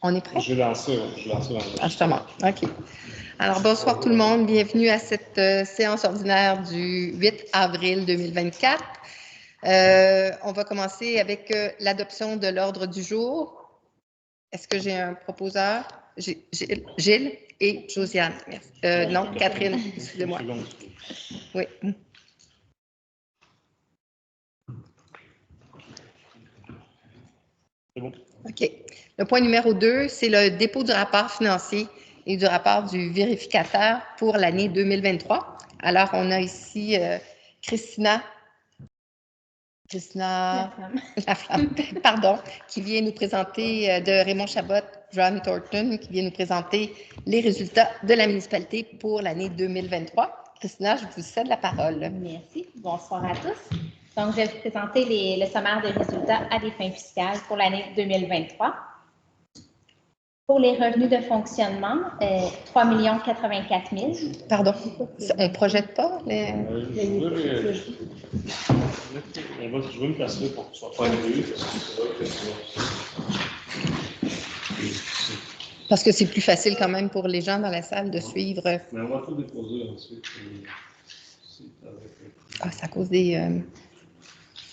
On est prêt? Je vais lancer justement. OK. Alors, bonsoir tout le monde. Bienvenue à cette séance ordinaire du 8 avril 2024. On va commencer avec l'adoption de l'ordre du jour. Est-ce que j'ai un proposeur? Gilles et Josiane. Merci. Non, Catherine, excusez-moi. Oui. C'est bon. OK. Le point numéro 2, c'est le dépôt du rapport financier et du rapport du vérificateur pour l'année 2023. Alors, on a ici Christina Laflamme, pardon, qui vient nous présenter, de Raymond Chabot, John Thornton, qui vient nous présenter les résultats de la municipalité pour l'année 2023. Christina, je vous cède la parole. Merci. Bonsoir à tous. Donc, je vais vous présenter le sommaire des résultats à des fins fiscales pour l'année 2023. Pour les revenus de fonctionnement, 3 084 000. Pardon, on ne projette pas les... Je vais me placer pour que ce soit pas élevé. Parce que c'est plus facile quand même pour les gens dans la salle de suivre. Mais on va tout déposer ensuite. Ah, c'est à cause des...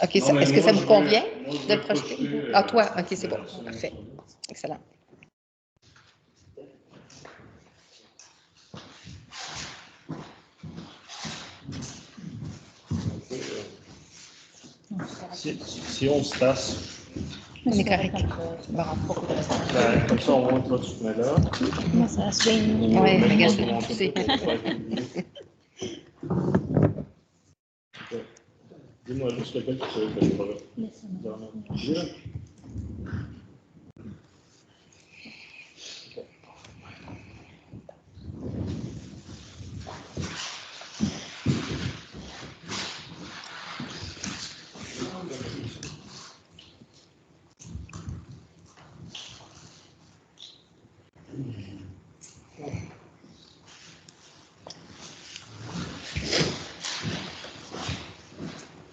OK, est-ce que ça vous convient de le projeter? Ah, toi, OK, c'est bon. Parfait. Excellent. Si on se tasse, on est correct. Comme ça, on monte là, tu te mets là. Comment ça se fait? Oui, regarde, je vais pousser. Dis-moi juste lequel tu sais que je vais là.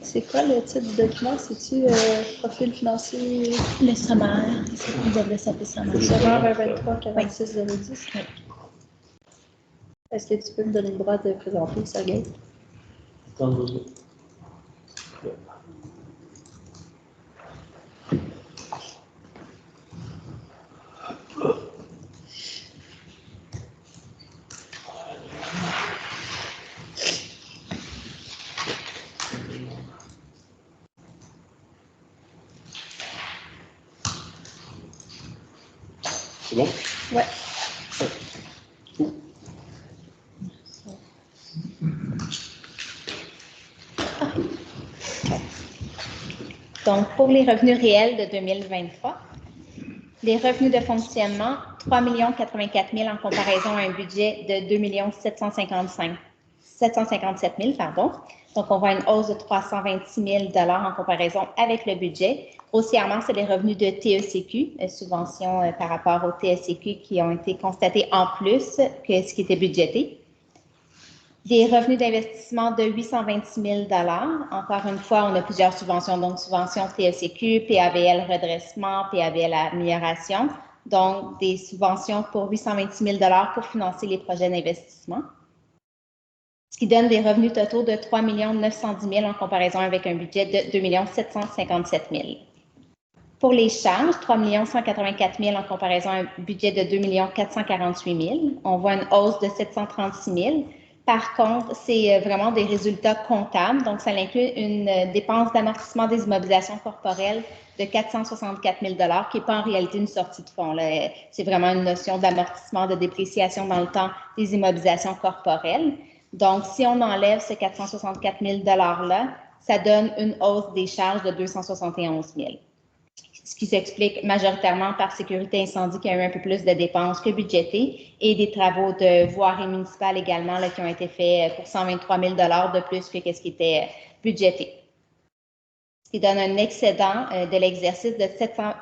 C'est quoi le titre du document? C'est-tu profil financier? Le sommaire. Vous devez s'appeler sommaire. Sommaire 2023 46 010. Oui. Est-ce que tu peux me donner le droit de présenter, Sergei? C'est bon? Ouais. Donc, pour les revenus réels de 2023, les revenus de fonctionnement, 3 084 000 en comparaison à un budget de 2 757 000, pardon. Donc, on voit une hausse de 326 000 en comparaison avec le budget. Grossièrement, c'est les revenus de TECQ, subventions par rapport au TSCQ qui ont été constatés en plus que ce qui était budgété. Des revenus d'investissement de 826 000 Encore une fois, on a plusieurs subventions, donc subventions TSCQ, PAVL redressement, PAVL amélioration. Donc, des subventions pour 826 000 pour financer les projets d'investissement. Ce qui donne des revenus totaux de 3 910 000 en comparaison avec un budget de 2 757 000. Pour les charges, 3 184 000 en comparaison à un budget de 2 448 000. On voit une hausse de 736 000. Par contre, c'est vraiment des résultats comptables. Donc, ça inclut une dépense d'amortissement des immobilisations corporelles de 464 000 qui n'est pas en réalité une sortie de fonds. C'est vraiment une notion d'amortissement, de dépréciation dans le temps des immobilisations corporelles. Donc, si on enlève ces 464 000 $-là, ça donne une hausse des charges de 271 000. Ce qui s'explique majoritairement par sécurité incendie qui a eu un peu plus de dépenses que budgétées et des travaux de voirie municipale également là, qui ont été faits pour 123 000 $ de plus que ce qui était budgété. Ce qui donne un excédent de l'exercice de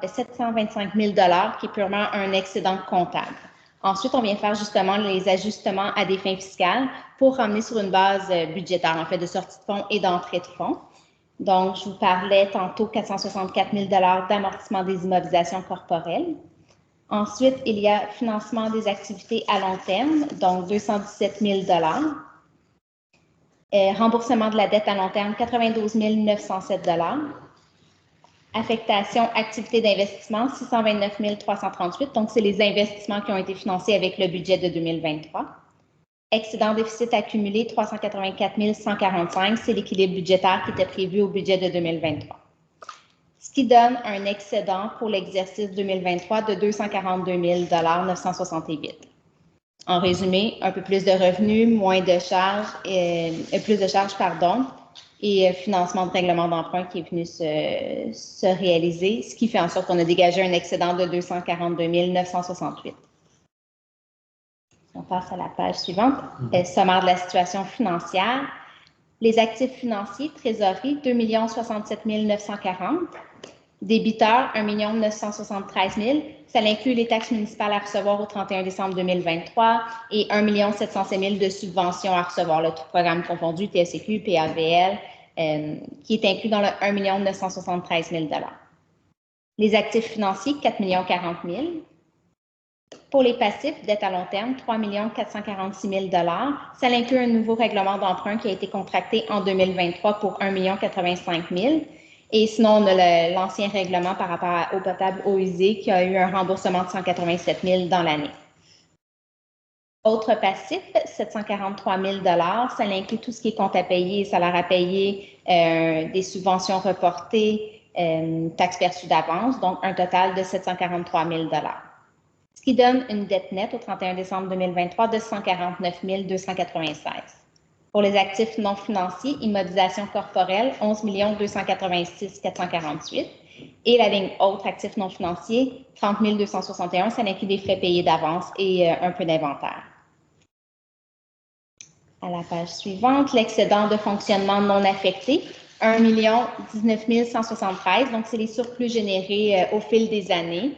725 000 $ qui est purement un excédent comptable. Ensuite, on vient faire justement les ajustements à des fins fiscales pour ramener sur une base budgétaire, en fait, de sortie de fonds et d'entrée de fonds. Donc, je vous parlais tantôt 464 000 d'amortissement des immobilisations corporelles. Ensuite, il y a financement des activités à long terme, donc 217 000 remboursement de la dette à long terme, 92 907 affectation activités d'investissement, 629 338. Donc, c'est les investissements qui ont été financés avec le budget de 2023. Excédent déficit accumulé, 384 145. C'est l'équilibre budgétaire qui était prévu au budget de 2023. Ce qui donne un excédent pour l'exercice 2023 de 242 968. En résumé, un peu plus de revenus, moins de charges, plus de charges, pardon, et financement de règlement d'emprunt qui est venu se réaliser, ce qui fait en sorte qu'on a dégagé un excédent de 242 968. On passe à la page suivante. Sommaire de la situation financière. Les actifs financiers, trésorerie, 2 067 940. Débiteurs, 1 973 000. Ça inclut les taxes municipales à recevoir au 31 décembre 2023 et 1 707 000 de subventions à recevoir, le tout programme confondu, TSCQ, PAVL, qui est inclus dans le 1 973 000 Les actifs financiers, 4 040 000. Pour les passifs, dette à long terme, 3 446 000 Ça inclut un nouveau règlement d'emprunt qui a été contracté en 2023 pour 1 085 000. Et sinon, on a l'ancien règlement par rapport au potable eau usée qui a eu un remboursement de 187 000 dans l'année. Autre passif, 743 000 ça inclut tout ce qui est compte à payer, salaire à payer, des subventions reportées, taxes perçues d'avance, donc un total de 743 000 ce qui donne une dette nette au 31 décembre 2023 de 149 296. Pour les actifs non financiers, immobilisation corporelle, 11 286 448. Et la ligne autres actifs non financiers, 30 261, ça inclut des frais payés d'avance et un peu d'inventaire. À la page suivante, l'excédent de fonctionnement non affecté, 1 19 173, donc c'est les surplus générés au fil des années.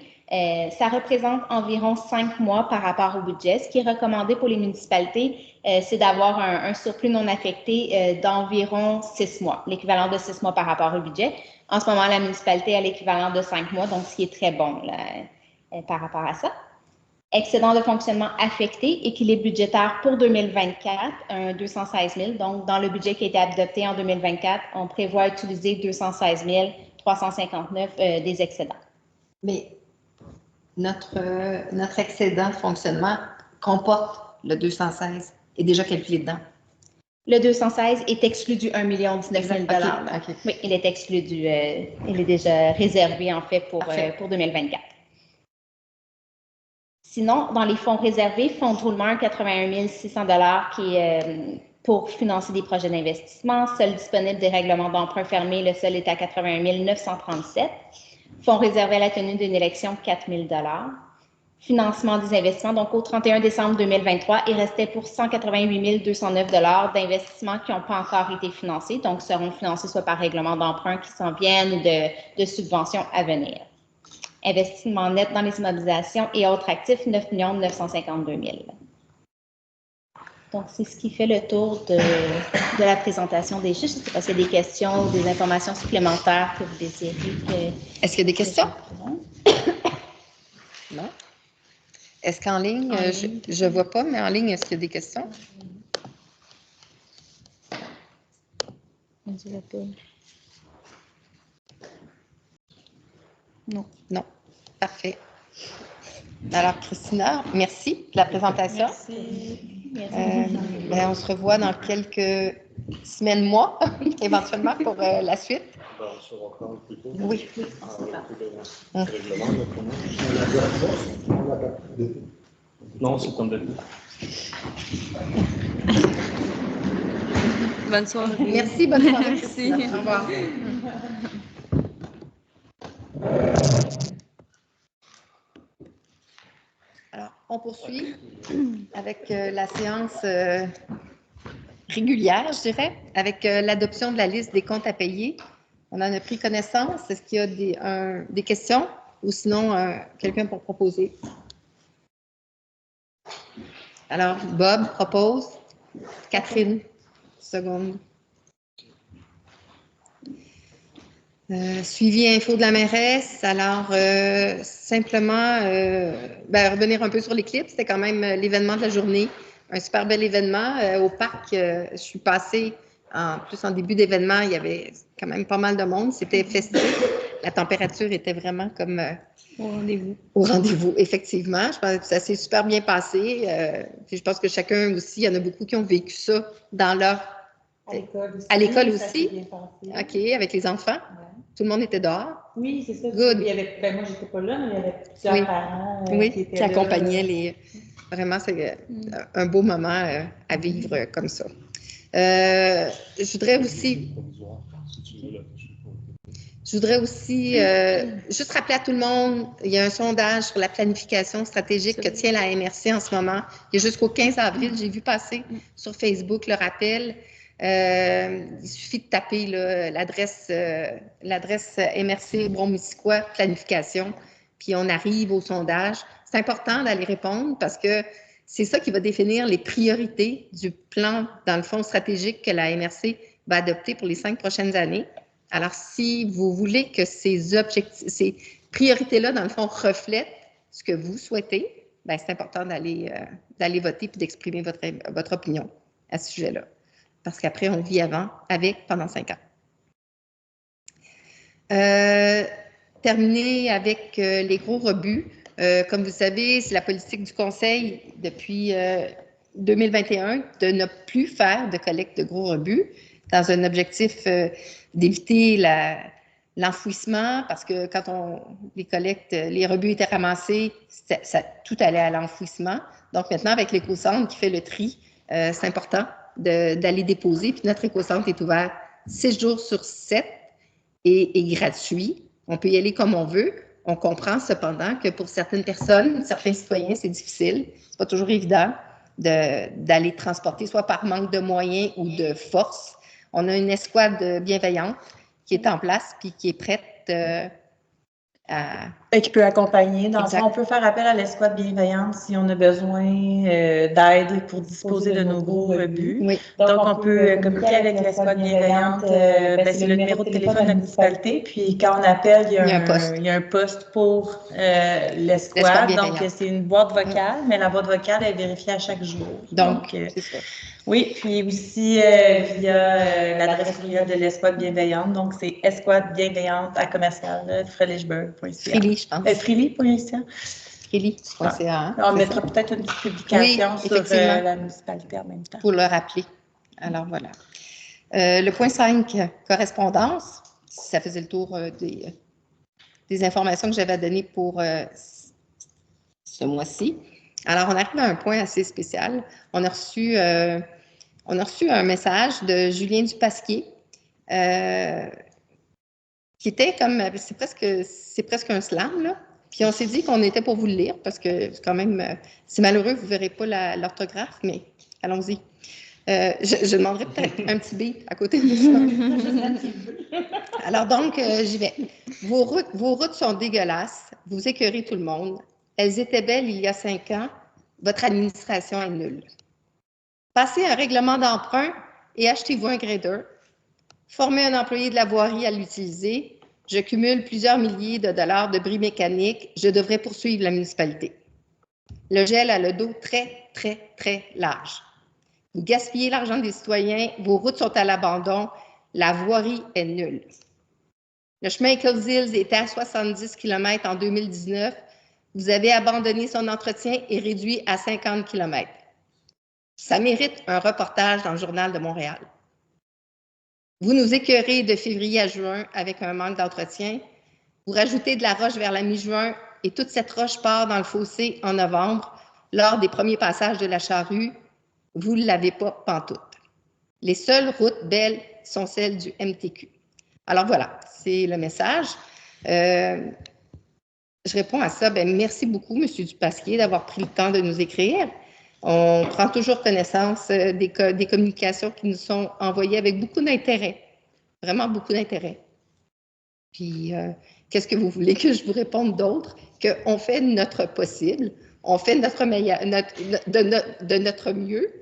Ça représente environ 5 mois par rapport au budget. Ce qui est recommandé pour les municipalités, c'est d'avoir un surplus non affecté d'environ 6 mois, l'équivalent de 6 mois par rapport au budget. En ce moment, la municipalité a l'équivalent de 5 mois, donc ce qui est très bon là, par rapport à ça. Excédent de fonctionnement affecté, équilibre budgétaire pour 2024, 216 000. Donc, dans le budget qui a été adopté en 2024, on prévoit utiliser 216 359 des excédents. Mais notre excédent de fonctionnement comporte le 216, est déjà calculé dedans. Le 216 est exclu du 1 19 000 okay. Oui, il est exclu il est déjà réservé en fait pour 2024. Sinon, dans les fonds réservés, fonds de roulement, 81 600 qui est pour financer des projets d'investissement. Seul disponible des règlements d'emprunt fermés, le seul est à 81 937. Fonds réservés à la tenue d'une élection, 4 000 Financement des investissements, donc au 31 décembre 2023, il restait pour 188 209 d'investissements qui n'ont pas encore été financés, donc seront financés soit par règlement d'emprunt qui s'en viennent ou de subventions à venir. Investissement net dans les immobilisations et autres actifs, 9 952 000. Donc, c'est ce qui fait le tour de la présentation des chiffres. Je ne sais pas s'il y a des questions ou des informations supplémentaires que vous désirez. Est-ce qu'il y a des questions? Non. Est-ce qu'en ligne, je ne vois pas, mais en ligne, est-ce qu'il y a des questions? On dirait pas. Non. Non. Parfait. Alors, Christina, merci de la présentation. Merci. On se revoit dans quelques semaines, mois, éventuellement, pour la suite. Sur votre compte plutôt. Oui. Non, c'est comme d'habitude. Bonne soirée. Merci, bonne soirée. Merci. Au revoir. Alors, on poursuit avec la séance régulière, je dirais, avec l'adoption de la liste des comptes à payer. On en a pris connaissance. Est-ce qu'il y a des questions ou sinon quelqu'un pour proposer? Alors, Bob propose. Catherine, seconde. Suivi info de la mairesse. Alors, simplement, revenir un peu sur l'éclipse. C'était quand même l'événement de la journée. Un super bel événement. Au parc, je suis passée, en début d'événement, il y avait quand même pas mal de monde. C'était festif. La température était vraiment comme Au rendez-vous. au rendez-vous, effectivement. Je pense que ça s'est super bien passé. Puis je pense que chacun aussi, il y en a beaucoup qui ont vécu ça dans leur... À l'école aussi. À l'école ça aussi? s'est bien passé. OK, avec les enfants. Ouais. Tout le monde était dehors. Oui, c'est ça. Good. Il y avait, ben, moi, j'étais pas là, mais il y avait plusieurs Oui. parents Oui, qui étaient qui là. accompagnaient les... Vraiment, c'est un beau moment à vivre comme ça. Je voudrais aussi juste rappeler à tout le monde, il y a un sondage sur la planification stratégique que tient la MRC en ce moment. Il y a jusqu'au 15 avril, j'ai vu passer sur Facebook le rappel. Il suffit de taper l'adresse MRC Bromissquois planification, puis on arrive au sondage. C'est important d'aller répondre parce que c'est ça qui va définir les priorités du plan, dans le fond, stratégique que la MRC va adopter pour les 5 prochaines années. Alors, si vous voulez que ces priorités-là, dans le fond, reflètent ce que vous souhaitez, bien, c'est important d'aller voter et d'exprimer votre opinion à ce sujet-là. Parce qu'après, on vit pendant 5 ans. Terminer avec les gros rebuts. Comme vous savez, c'est la politique du Conseil depuis 2021 de ne plus faire de collecte de gros rebuts dans un objectif d'éviter l'enfouissement, parce que quand les rebuts étaient ramassés, tout allait à l'enfouissement. Donc maintenant, avec l'éco-centre qui fait le tri, c'est important d'aller déposer. Puis notre éco-centre est ouvert 6 jours sur 7 et gratuit. On peut y aller comme on veut. On comprend cependant que pour certaines personnes, certains citoyens, c'est difficile. C'est pas toujours évident d'aller transporter, soit par manque de moyens ou de force. On a une escouade bienveillante qui est en place puis qui est prête Et qui peut accompagner. Dans le Exact. fond, on peut faire appel à l'escouade bienveillante si on a besoin d'aide pour disposer de nos gros rebuts. Oui. Donc, on peut communiquer avec l'escouade bienveillante. C'est le numéro de téléphone de la municipalité. Puis, quand on appelle, il y a un poste pour l'escouade. Donc, c'est une boîte vocale, mais la boîte vocale est vérifiée à chaque jour. Donc c'est ça. Oui, puis aussi via l'adresse courriel de l'escouade bienveillante. Donc, c'est escouadebienveillante@commercial.frelichburg.ca. Freely, je pense. Freely.ca. Freely.ca. On mettra peut-être une petite publication sur la municipalité en même temps. Pour le rappeler. Alors, voilà. Le point 5, correspondance. Ça faisait le tour des informations que j'avais à donner pour ce mois-ci. Alors, on arrive à un point assez spécial. On a reçu un message de Julien Dupasquier qui était comme, c'est presque un slam, là. Puis on s'est dit qu'on était pour vous le lire parce que quand même, c'est malheureux, vous ne verrez pas l'orthographe, mais allons-y. Je demanderais peut-être un petit beat à côté de ça. Alors donc, j'y vais. Vos routes sont dégueulasses, vous écœurez tout le monde. Elles étaient belles il y a 5 ans, votre administration est nulle. Passez un règlement d'emprunt et achetez-vous un grader. Formez un employé de la voirie à l'utiliser. Je cumule plusieurs milliers de dollars de bris mécaniques. Je devrais poursuivre la municipalité. Le gel a le dos très, très, très large. Vous gaspillez l'argent des citoyens. Vos routes sont à l'abandon. La voirie est nulle. Le chemin Eccles Hills était à 70 km en 2019. Vous avez abandonné son entretien et réduit à 50 km. Ça mérite un reportage dans le Journal de Montréal. Vous nous écœurez de février à juin avec un manque d'entretien. Vous rajoutez de la roche vers la mi-juin et toute cette roche part dans le fossé en novembre lors des premiers passages de la charrue. Vous ne l'avez pas pantoute. Les seules routes belles sont celles du MTQ. Alors voilà, c'est le message. Je réponds à ça. Merci beaucoup, M. Dupasquier, d'avoir pris le temps de nous écrire. On prend toujours connaissance des communications qui nous sont envoyées avec beaucoup d'intérêt, vraiment beaucoup d'intérêt. Puis, qu'est-ce que vous voulez que je vous réponde d'autre? Qu'on fait notre possible, on fait notre meilleur, de notre mieux.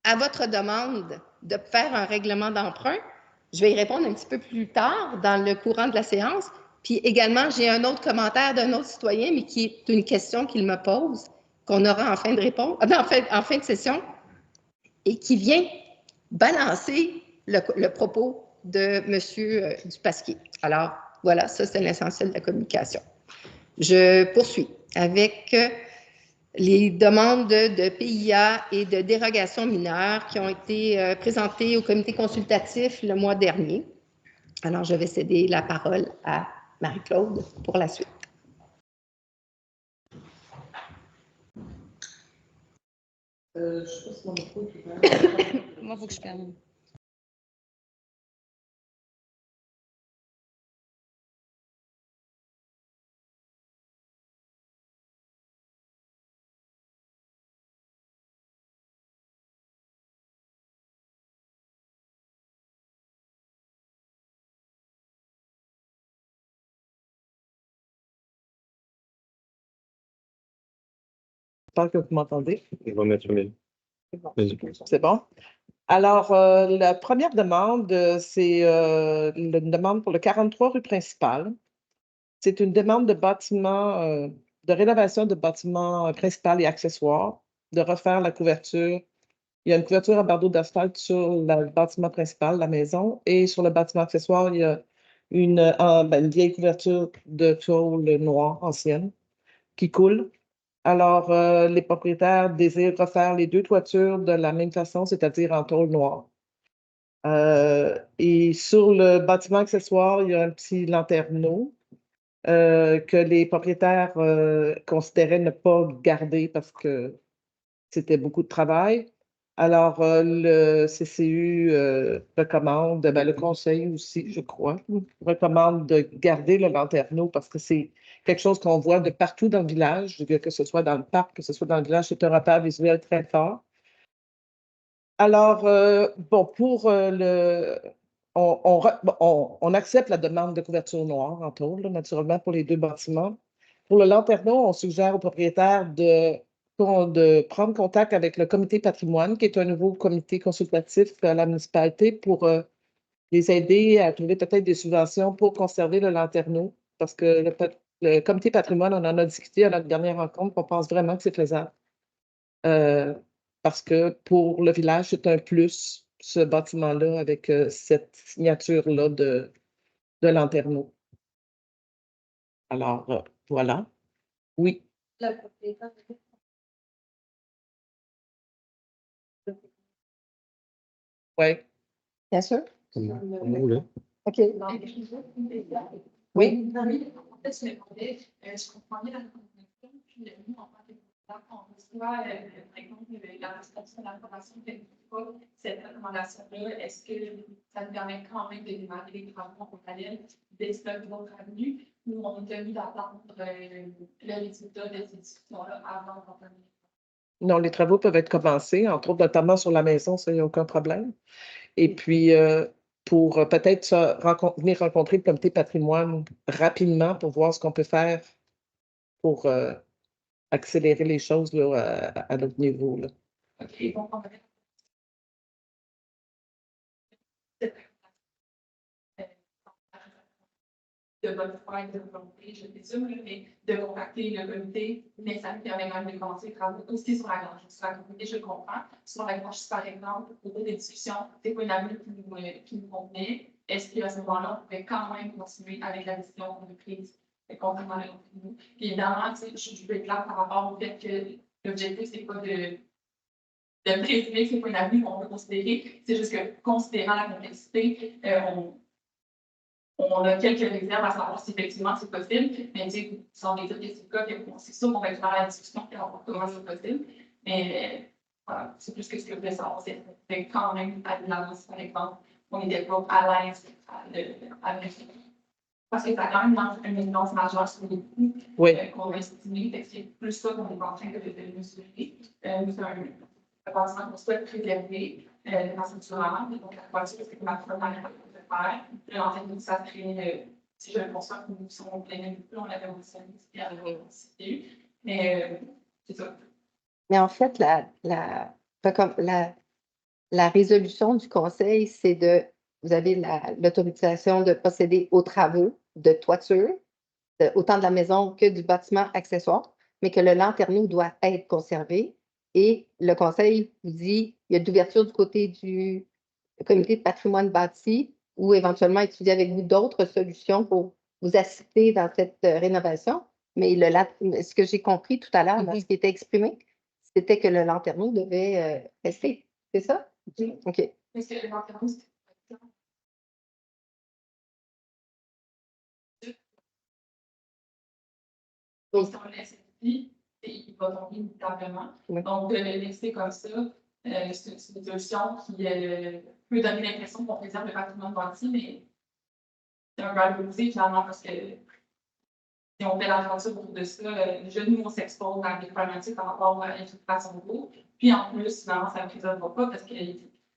À votre demande de faire un règlement d'emprunt, Je vais y répondre un petit peu plus tard dans le courant de la séance. Puis également, j'ai un autre commentaire d'un autre citoyen, mais qui est une question qu'il me pose, qu'on aura en fin de réponse, en fin de session, et qui vient balancer le propos de M. Dupasquier. Alors, voilà, ça, c'est l'essentiel de la communication. Je poursuis avec les demandes de PIA et de dérogation mineure qui ont été présentées au comité consultatif le mois dernier. Alors, je vais céder la parole à Marie-Claude pour la suite. Je sais pas si mon micro est ouvert. Moi, il faut que je ferme. J'espère que vous m'entendez. On va mettre une. C'est bon. Alors, la première demande, c'est une demande pour le 43 rue principale. C'est une demande de bâtiment, de rénovation de bâtiment principal et accessoires, de refaire la couverture. Il y a une couverture à bardeaux d'asphalte sur le bâtiment principal, la maison, et sur le bâtiment accessoire, il y a une vieille couverture de tôle noire ancienne qui coule. Alors, les propriétaires désirent refaire les deux toitures de la même façon, c'est-à-dire en tôle noire. Et sur le bâtiment accessoire, il y a un petit lanterneau que les propriétaires considéraient ne pas garder parce que c'était beaucoup de travail. Alors, le CCU recommande, le conseil aussi, je crois, recommande de garder le lanterneau parce que c'est quelque chose qu'on voit de partout dans le village, que ce soit dans le parc, que ce soit dans le village, c'est un repère visuel très fort. Alors, bon, pour on accepte la demande de couverture noire en tôle, naturellement, pour les deux bâtiments. Pour le lanterneau, on suggère aux propriétaires de prendre contact avec le comité patrimoine, qui est un nouveau comité consultatif à la municipalité, pour les aider à trouver peut-être des subventions pour conserver le lanterneau. Parce que le comité patrimoine, on en a discuté à notre dernière rencontre, on pense vraiment que c'est faisable. Parce que pour le village, c'est un plus, ce bâtiment-là, avec cette signature-là de lanterneau. Alors, voilà. Oui. La propriétaire. Oui. Bien sûr. Comme vous voulez. OK. Oui. Oui, en fait, je comprenais la connexion, puis nous, en tant que on reçoit, par exemple, la restriction de l'information qu'elle pas cette recommandation-là, est-ce que ça nous permet quand même de démarrer les travaux en parallèle des stocks d'autres avenues ou on est tenu d'attendre le résultat de ces discussions-là avant d'entamer? Non, les travaux peuvent être commencés, entre autres, notamment sur la maison, ça, il n'y a aucun problème. Et puis, pour peut-être venir rencontrer le comité patrimoine rapidement pour voir ce qu'on peut faire pour accélérer les choses là, à notre niveau. Là. OK, bon, on va de votre foi et de volonté, je présume, mais de contacter le comité, mais ça nous permet même de commencer les travaux aussi sur la grange. Sur la communauté, je comprends. Sur la grange, par exemple, au cours des discussions, c'est pas une avenue qui nous convenait. Est-ce qu'à ce moment-là, on pouvait quand même continuer avec la décision qu'on a prise concernant le contenu? Évidemment, je vais être clair par rapport au fait que l'objectif, c'est pas de présumer que c'est pas une avenue qu'on peut considérer. C'est juste que, considérant la complexité, on a quelques réserves à savoir si effectivement c'est possible, mais vous semblez dire que c'est le cas, c'est sûr qu'on va être dans la discussion et on va voir comment c'est possible. Mais voilà, c'est plus que ce que je voulais savoir, c'est quand même à l'avance, par exemple, on était pas à l'aise avec parce que ça a quand même une évidence majeure sur les coûts qu'on a estimés, c'est plus ça qu'on est en train de mesurer. C'est un bâtiment qu'on souhaite préserver infrastructurellement, donc la voiture, c'est ma première faire. En fait, ça crée, si je le conçois, nous sommes plein de on l'avait aussi à la mais c'est ça. Mais en fait, la résolution du conseil, c'est de vous avez l'autorisation de procéder aux travaux de toiture, autant de la maison que du bâtiment accessoire, mais que le lanterneau doit être conservé. Et le conseil vous dit, il y a d'ouverture du côté du comité de patrimoine bâti ou éventuellement étudier avec vous d'autres solutions pour vous assister dans cette rénovation. Mais ce que j'ai compris tout à l'heure, dans ce qui était exprimé, c'était que le lanterneau devait rester. C'est ça? Oui. OK. Est-ce que le lanterneau, c'est donc, si on le laisse ici, il va tomber inévitablement. Oui. Donc, de le laisser comme ça, c'est une solution qui peut donner l'impression qu'on préserve le patrimoine bâti, mais c'est un peu abusé finalement parce que si on fait la toiture autour de ça, déjà nous, on s'expose à des problématiques par rapport à l'infiltration d'eau. Puis en plus, finalement, ça ne préserve pas parce que.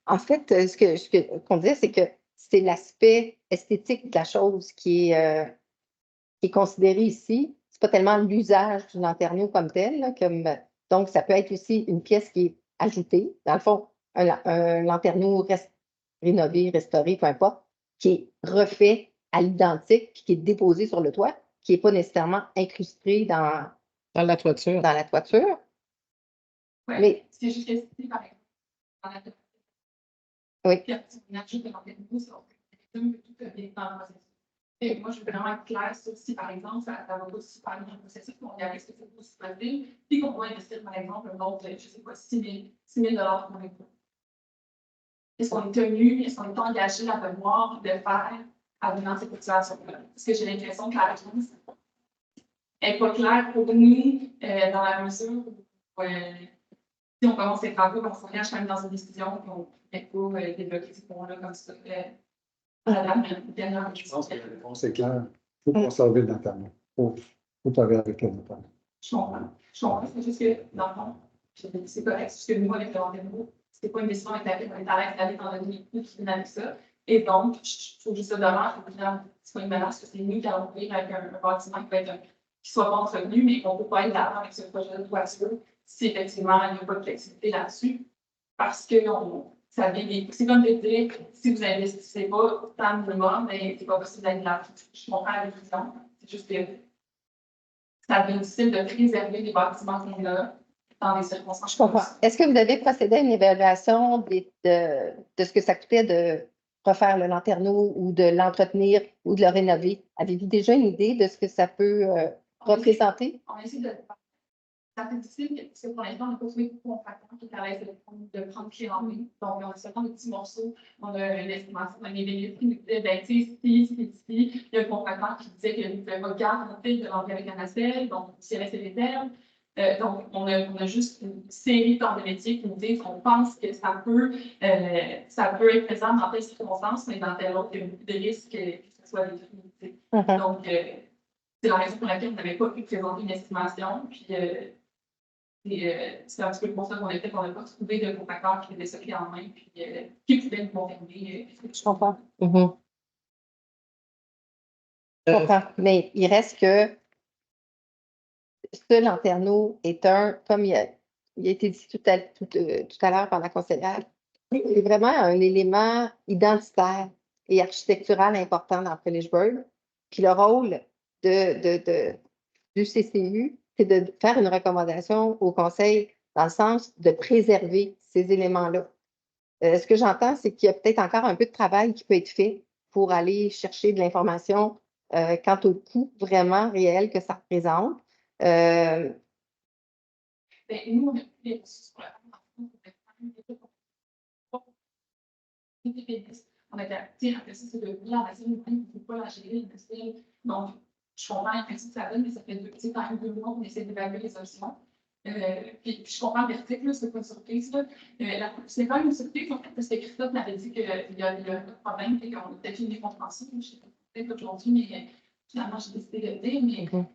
En fait, ce qu'on disait, c'est que c'est l'aspect esthétique de la chose qui est considéré ici. Ce n'est pas tellement l'usage du lanterneau comme tel, là, donc ça peut être aussi une pièce qui est ajoutée. Dans le fond, un lanterneau rénové, restauré, peu importe, qui est refait à l'identique, qui est déposé sur le toit, qui n'est pas nécessairement incrusté dans la toiture. Dans la toiture. Oui, mais c'est juste que si, par exemple, dans la toiture, oui. puis on ajoute de lanterneau, ça peut tout dans le processus. Et moi, je veux vraiment être claire sur si, par exemple, ça va pas super bien dans le processus, qu'on y arrive, que c'est aussi facile, puis qu'on va investir, par exemple, un autre, je ne sais pas, 6 000 pour les coûts. Est-ce qu'on est tenu, est-ce qu'on est engagé à devoir le faire avant cette situation-là? Parce que j'ai l'impression que la réponse n'est pas claire pour nous dans la mesure où si on commence les travaux, on s'engage quand même dans une décision, puis on ne peut pas débloquer ces points-là comme ça. Je pense que la réponse est claire. Il faut conserver le lanterneau. Il faut travailler avec le lanterneau. Je comprends. C'est juste que, dans le fond, c'est correct. C'est juste que nous, avec le lanterneau, c'est pas une décision avec laquelle on est à l'aise d'aller dans le coût qui vient avec ça. Et donc, je trouve juste ça dommage. C'est pas une menace que c'est nous qui allons ouvrir avec un bâtiment qui soit pas entretenu, mais qu'on ne peut pas être d'avant avec ce projet de toiture si effectivement il n'y a pas de flexibilité là-dessus. Parce que c'est comme de dire, si vous n'investissez pas tant de minimum, mais c'est pas possible d'aller là. Je comprends la vision. C'est juste que ça devient difficile de préserver les bâtiments qu'on a dans des circonstances. Je comprends. Est-ce que vous avez procédé à une évaluation de ce que ça coûtait de refaire le lanterneau ou de l'entretenir ou de le rénover? Avez-vous déjà une idée de ce que ça peut représenter? On essaie de ça fait difficile parce que pour l'instant, on n'a pas trouvé de contractant qui est à l'aise de prendre clé en main. Donc, on a seulement des petits morceaux. On a une estimation d'un bénéfice qui nous disait, ben, tu sais, ici. Il y a un contractant qui disait qu'il ne pouvait pas garantir de l'enlever avec un nacelle, donc, s'il restait les termes. Donc, on a juste une série de métiers qui nous disent qu'on pense que ça peut être présent dans telle circonstance, mais dans telle autre, il y a beaucoup de risques que ce soit définitif. Donc, c'est la raison pour laquelle on n'avait pas pu présenter une estimation. Puis, c'est un petit peu pour ça qu'on a fait qu'on n'a pas trouvé de contracteur qui avait ça clé en main puis qui pouvait nous confirmer. Je comprends. Je comprends. Mais il reste que ce lanterneau est comme il a été dit tout à l'heure par la conseillère, c'est vraiment un élément identitaire et architectural important dans Phillipsburg. Puis le rôle du CCU, c'est de faire une recommandation au conseil dans le sens de préserver ces éléments-là. Ce que j'entends, c'est qu'il y a peut-être encore un peu de travail qui peut être fait pour aller chercher de l'information quant au coût vraiment réel que ça représente. Nous, on a pris des ressources pour la on a été après ça, c'est de venir à la scène, on ne peut pas la gérer, donc je comprends l'impression que ça donne, mais ça fait quand même 2 mois qu'on essaie d'évaluer les options. Puis je comprends l'article, c'est pas une surprise. C'est pas une surprise, en fait, parce que Christophe m'avait dit qu'il y a un problème et qu'on a peut-être une décompréhension. Je ne sais pas peut-être aujourd'hui, mais finalement, j'ai décidé de le dire.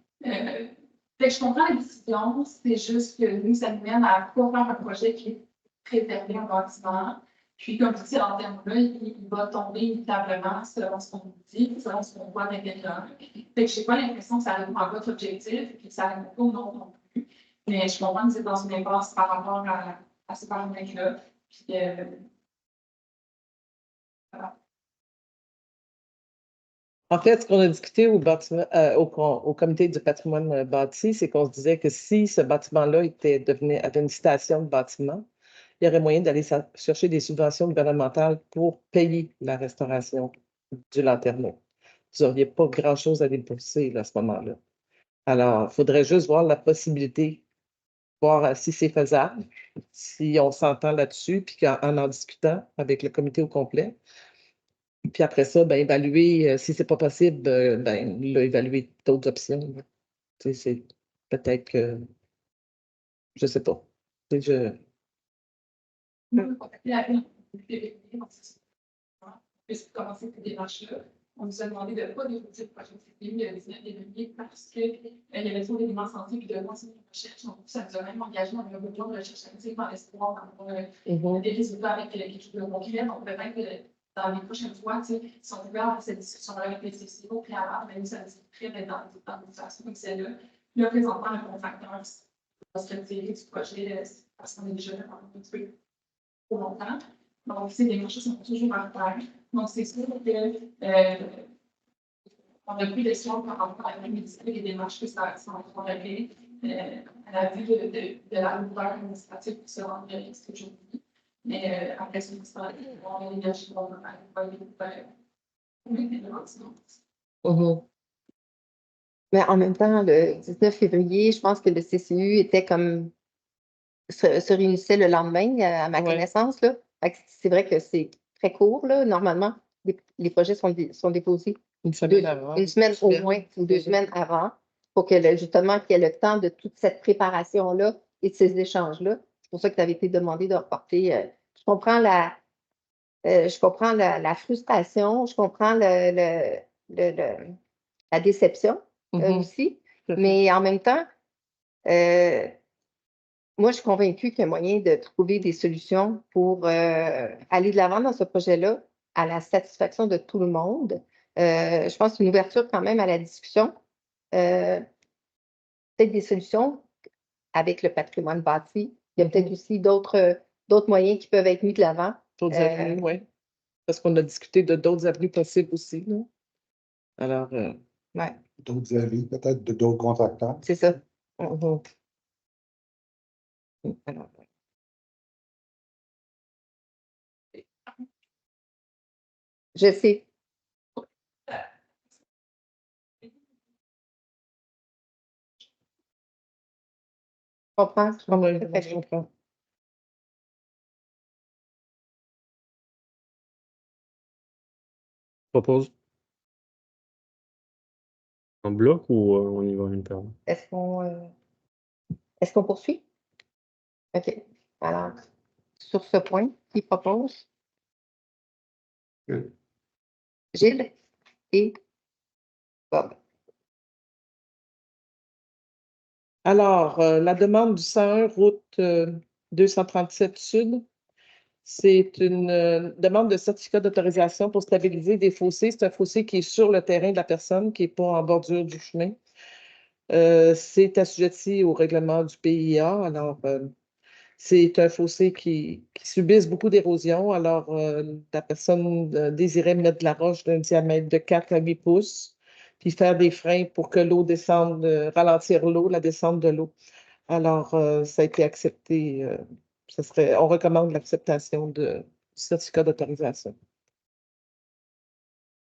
Mais je comprends la décision, c'est juste que nous, ça nous mène à pas faire un projet qui est préservé en bâtiment. Puis, comme tu dis, en termes-là, il va tomber inévitablement selon ce qu'on nous dit, selon ce qu'on voit à l'intérieur. Je n'ai pas l'impression que ça répond à votre objectif et que ça répond pas au nôtre non plus. Mais je comprends que vous êtes dans une impasse par rapport à ces paramètres-là. Puis, voilà. En fait, ce qu'on a discuté au comité du patrimoine bâti, c'est qu'on se disait que si ce bâtiment-là avait une station de bâtiment, il y aurait moyen d'aller chercher des subventions gouvernementales pour payer la restauration du Lanterneau. Vous n'auriez pas grand-chose à débourser là, à ce moment-là. Alors, il faudrait juste voir la possibilité, voir si c'est faisable, si on s'entend là-dessus, puis en discutant avec le comité au complet. Puis après ça, ben, évaluer, si c'est pas possible, ben, là, évaluer d'autres options. Là. Tu sais, c'est peut-être que, je sais pas. Tu sais, commencer cette démarche-là. On nous a demandé de ne pas dérouler le projet CPI le 19 février parce qu'il y avait trop d'éléments santé et de lancer une recherche. Donc, ça nous a même engagé dans le besoin de recherche active dans l'espoir d'avoir des résultats avec quelque chose de concret. Donc, peut-être que dans les prochaines fois, si on pouvait avoir cette discussion-là avec les CCO préalable, même si ça nous très d'être dans une situation comme celle-là. Là, présentement, le contracteur va se retirer du projet parce qu'on est déjà un petit peu trop longtemps. Donc, ces démarches sont toujours en retard. Donc, c'est sûr que on a plus d'espoir par rapport à la médecine et les démarches que ça entraînerait à la vue de la lourdeur administrative qui se rend aujourd'hui. Mais après ce temps, on a l'énergie pour Mais en même temps, le 19 février, je pense que le CCU était comme se réunissait le lendemain, à ma connaissance. Là. C'est vrai que c'est très court. Là. Normalement, les projets sont déposés une semaine avant. Une semaine au moins, ou 2 semaines avant, pour que justement qu'il y ait le temps de toute cette préparation-là et de ces échanges-là. C'est pour ça que tu avais été demandé de reporter. Je comprends la frustration, je comprends la déception aussi, mais en même temps, moi, je suis convaincue qu'il y a moyen de trouver des solutions pour aller de l'avant dans ce projet-là à la satisfaction de tout le monde. Je pense qu'une ouverture quand même à la discussion, peut-être des solutions avec le patrimoine bâti. Il y a peut-être aussi d'autres moyens qui peuvent être mis de l'avant. D'autres avenues, oui. Parce qu'on a discuté de d'autres avenues possibles aussi. Là. Alors, ouais. D'autres avis, peut-être de d'autres contracteurs. C'est ça. Alors, je sais. Je comprends. Je comprends. Propose. En bloc ou on y va en même temps? Est-ce qu'on poursuit? OK. Alors, sur ce point, qui propose? Gilles et Bob. Alors, la demande du 101 route 237 Sud, c'est une demande de certificat d'autorisation pour stabiliser des fossés. C'est un fossé qui est sur le terrain de la personne, qui n'est pas en bordure du chemin. C'est assujetti au règlement du PIA. Alors, c'est un fossé qui subisse beaucoup d'érosion. Alors, la personne désirait mettre de la roche d'un diamètre de 4 à 8 pouces, puis faire des freins pour que l'eau descende, ralentir l'eau, la descente de l'eau. Alors, ça a été accepté. On recommande l'acceptation du certificat d'autorisation.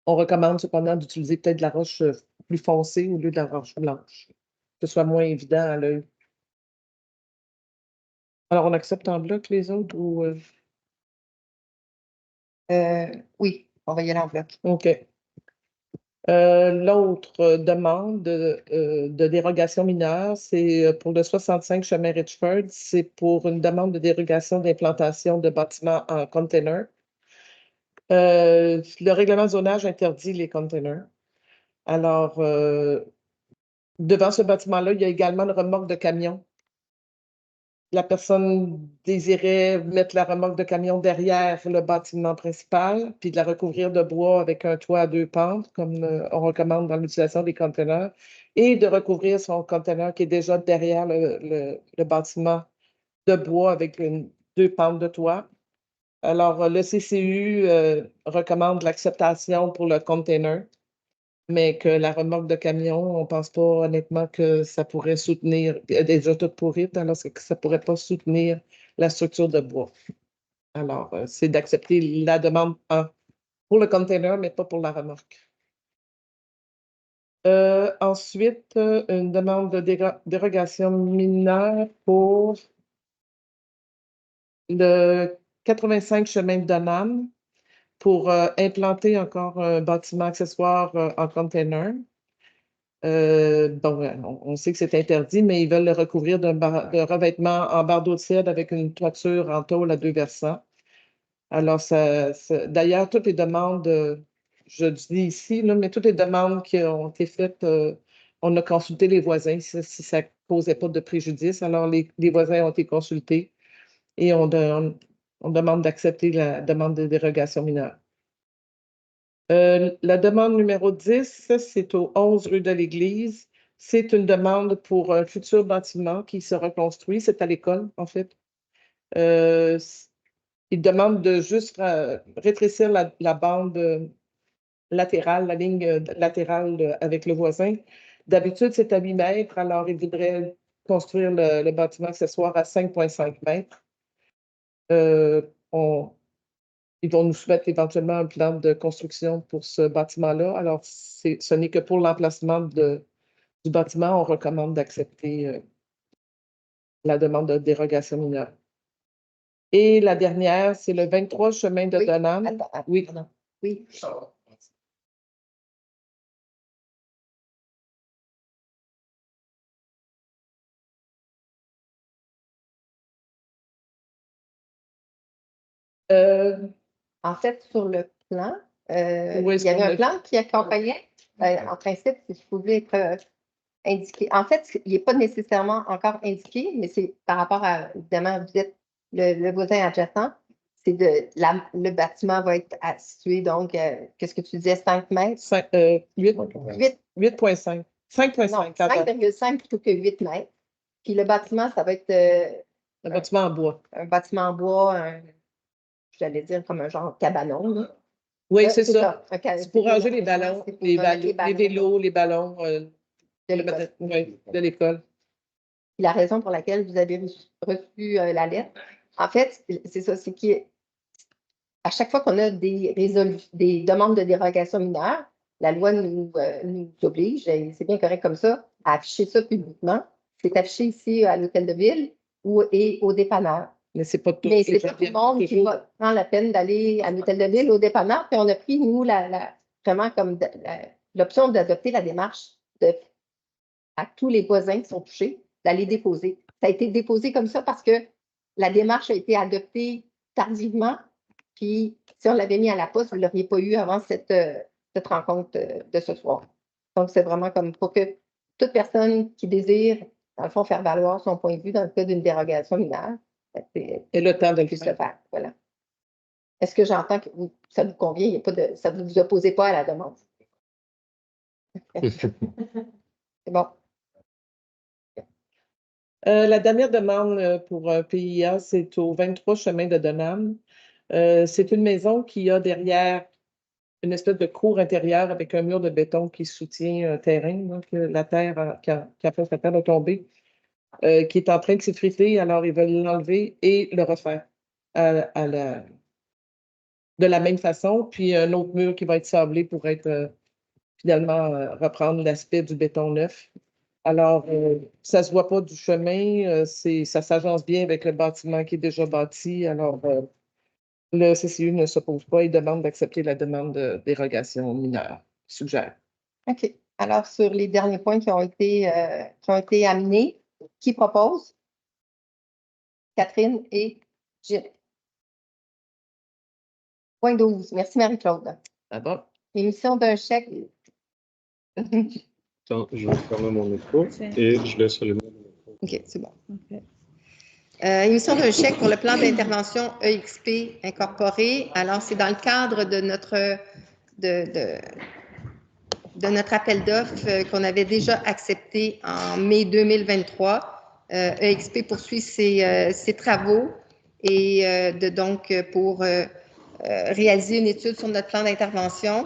On recommande cependant d'utiliser peut-être de la roche plus foncée au lieu de la roche blanche, que ce soit moins évident à l'œil. Alors, on accepte en bloc les autres ou... Oui, on va y aller en bloc. OK. L'autre demande de dérogation mineure, c'est pour le 65 chemin Richford. C'est pour une demande de dérogation d'implantation de bâtiments en container. Le règlement de zonage interdit les containers. Alors, devant ce bâtiment-là, il y a également une remorque de camion. La personne désirait mettre la remorque de camion derrière le bâtiment principal, puis de la recouvrir de bois avec un toit à 2 pentes, comme on recommande dans l'utilisation des conteneurs, et de recouvrir son conteneur qui est déjà derrière le bâtiment de bois avec 2 pentes de toit. Alors, le CCU recommande l'acceptation pour le container. mais que la remorque de camion, on ne pense pas honnêtement que ça pourrait soutenir, déjà toute pourrite, alors que ça ne pourrait pas soutenir la structure de bois. Alors, c'est d'accepter la demande pour le container, mais pas pour la remorque. Ensuite, une demande de dérogation mineure pour le 85 chemin de Donham pour implanter encore un bâtiment accessoire en container. On sait que c'est interdit, mais ils veulent le recouvrir de revêtement en bardeau de cèdre avec une toiture en tôle à 2 versants. Alors, d'ailleurs, toutes les demandes, je dis ici, là, mais toutes les demandes qui ont été faites, on a consulté les voisins si ça ne causait pas de préjudice. Alors, les voisins ont été consultés et on demande d'accepter la demande de dérogation mineure. La demande numéro 10, c'est au 11 rue de l'Église. C'est une demande pour un futur bâtiment qui sera construit. C'est à l'école, en fait. Il demande de juste rétrécir la bande latérale, la ligne latérale avec le voisin. D'habitude, c'est à 8 mètres, alors il voudrait construire le bâtiment accessoire à 5,5 mètres. Ils vont nous soumettre éventuellement un plan de construction pour ce bâtiment-là. Alors, ce n'est que pour l'emplacement du bâtiment, on recommande d'accepter la demande de dérogation mineure. Et la dernière, c'est le 23 chemin de Donham. Oui. Oui. En fait, sur le plan, il y avait un plan qui accompagnait. En principe, si je pouvais être indiqué. En fait, il n'est pas nécessairement encore indiqué, mais c'est par rapport à, évidemment, vous êtes le voisin adjacent. Le bâtiment va être situé, donc, qu'est-ce que tu disais, 5 mètres? 8,5. 5,5. 5,5 plutôt que 8 mètres. Puis le bâtiment, ça va être un bâtiment en bois. Un bâtiment en bois, j'allais dire comme un genre cabanon. Là. Oui, c'est ça. C'est pour ranger les ballons, les vélos, les ballons de l'école. La raison pour laquelle vous avez reçu la lettre, en fait, c'est ça, c'est qu'à chaque fois qu'on a des demandes de dérogation mineure, la loi nous oblige, et c'est bien correct comme ça, à afficher ça publiquement. C'est affiché ici à l'hôtel de ville et au dépanneur. Mais c'est pas tout, tout le monde qui prend la peine d'aller à l'hôtel de ville, au dépanneur, puis on a pris, nous, vraiment comme l'option d'adopter la démarche à tous les voisins qui sont touchés, d'aller déposer. Ça a été déposé comme ça parce que la démarche a été adoptée tardivement, puis si on l'avait mis à la poste, vous ne l'auriez pas eu avant cette rencontre de ce soir. Donc, c'est vraiment comme pour que toute personne qui désire, dans le fond, faire valoir son point de vue dans le cas d'une dérogation mineure, et le temps de le faire. Voilà. Est-ce que j'entends que ça vous convient? Ça ne vous opposez pas à la demande? C'est bon. La dernière demande pour un PIA, c'est au 23 chemin de Donham. C'est une maison qui a derrière une espèce de cour intérieure avec un mur de béton qui soutient un terrain, donc la terre qui a fait sa terre de tomber. Qui est en train de s'effriter, alors ils veulent l'enlever et le refaire de la même façon, puis un autre mur qui va être sablé pour être finalement reprendre l'aspect du béton neuf. Alors, ça ne se voit pas du chemin, ça s'agence bien avec le bâtiment qui est déjà bâti, alors le CCU ne s'oppose pas et demande d'accepter la demande de dérogation mineure, suggère. OK. Alors, sur les derniers points qui ont été amenés, qui propose? Catherine et Gilles. Point 12. Merci, Marie-Claude. Ah bon? Émission d'un chèque. Attends, je vais fermer mon micro et je laisse allumer mon micro. OK, c'est bon. Okay. Émission d'un chèque pour le plan d'intervention EXP incorporé. Alors, c'est dans le cadre de notre appel d'offres qu'on avait déjà accepté en mai 2023. EXP poursuit ses travaux et donc pour réaliser une étude sur notre plan d'intervention.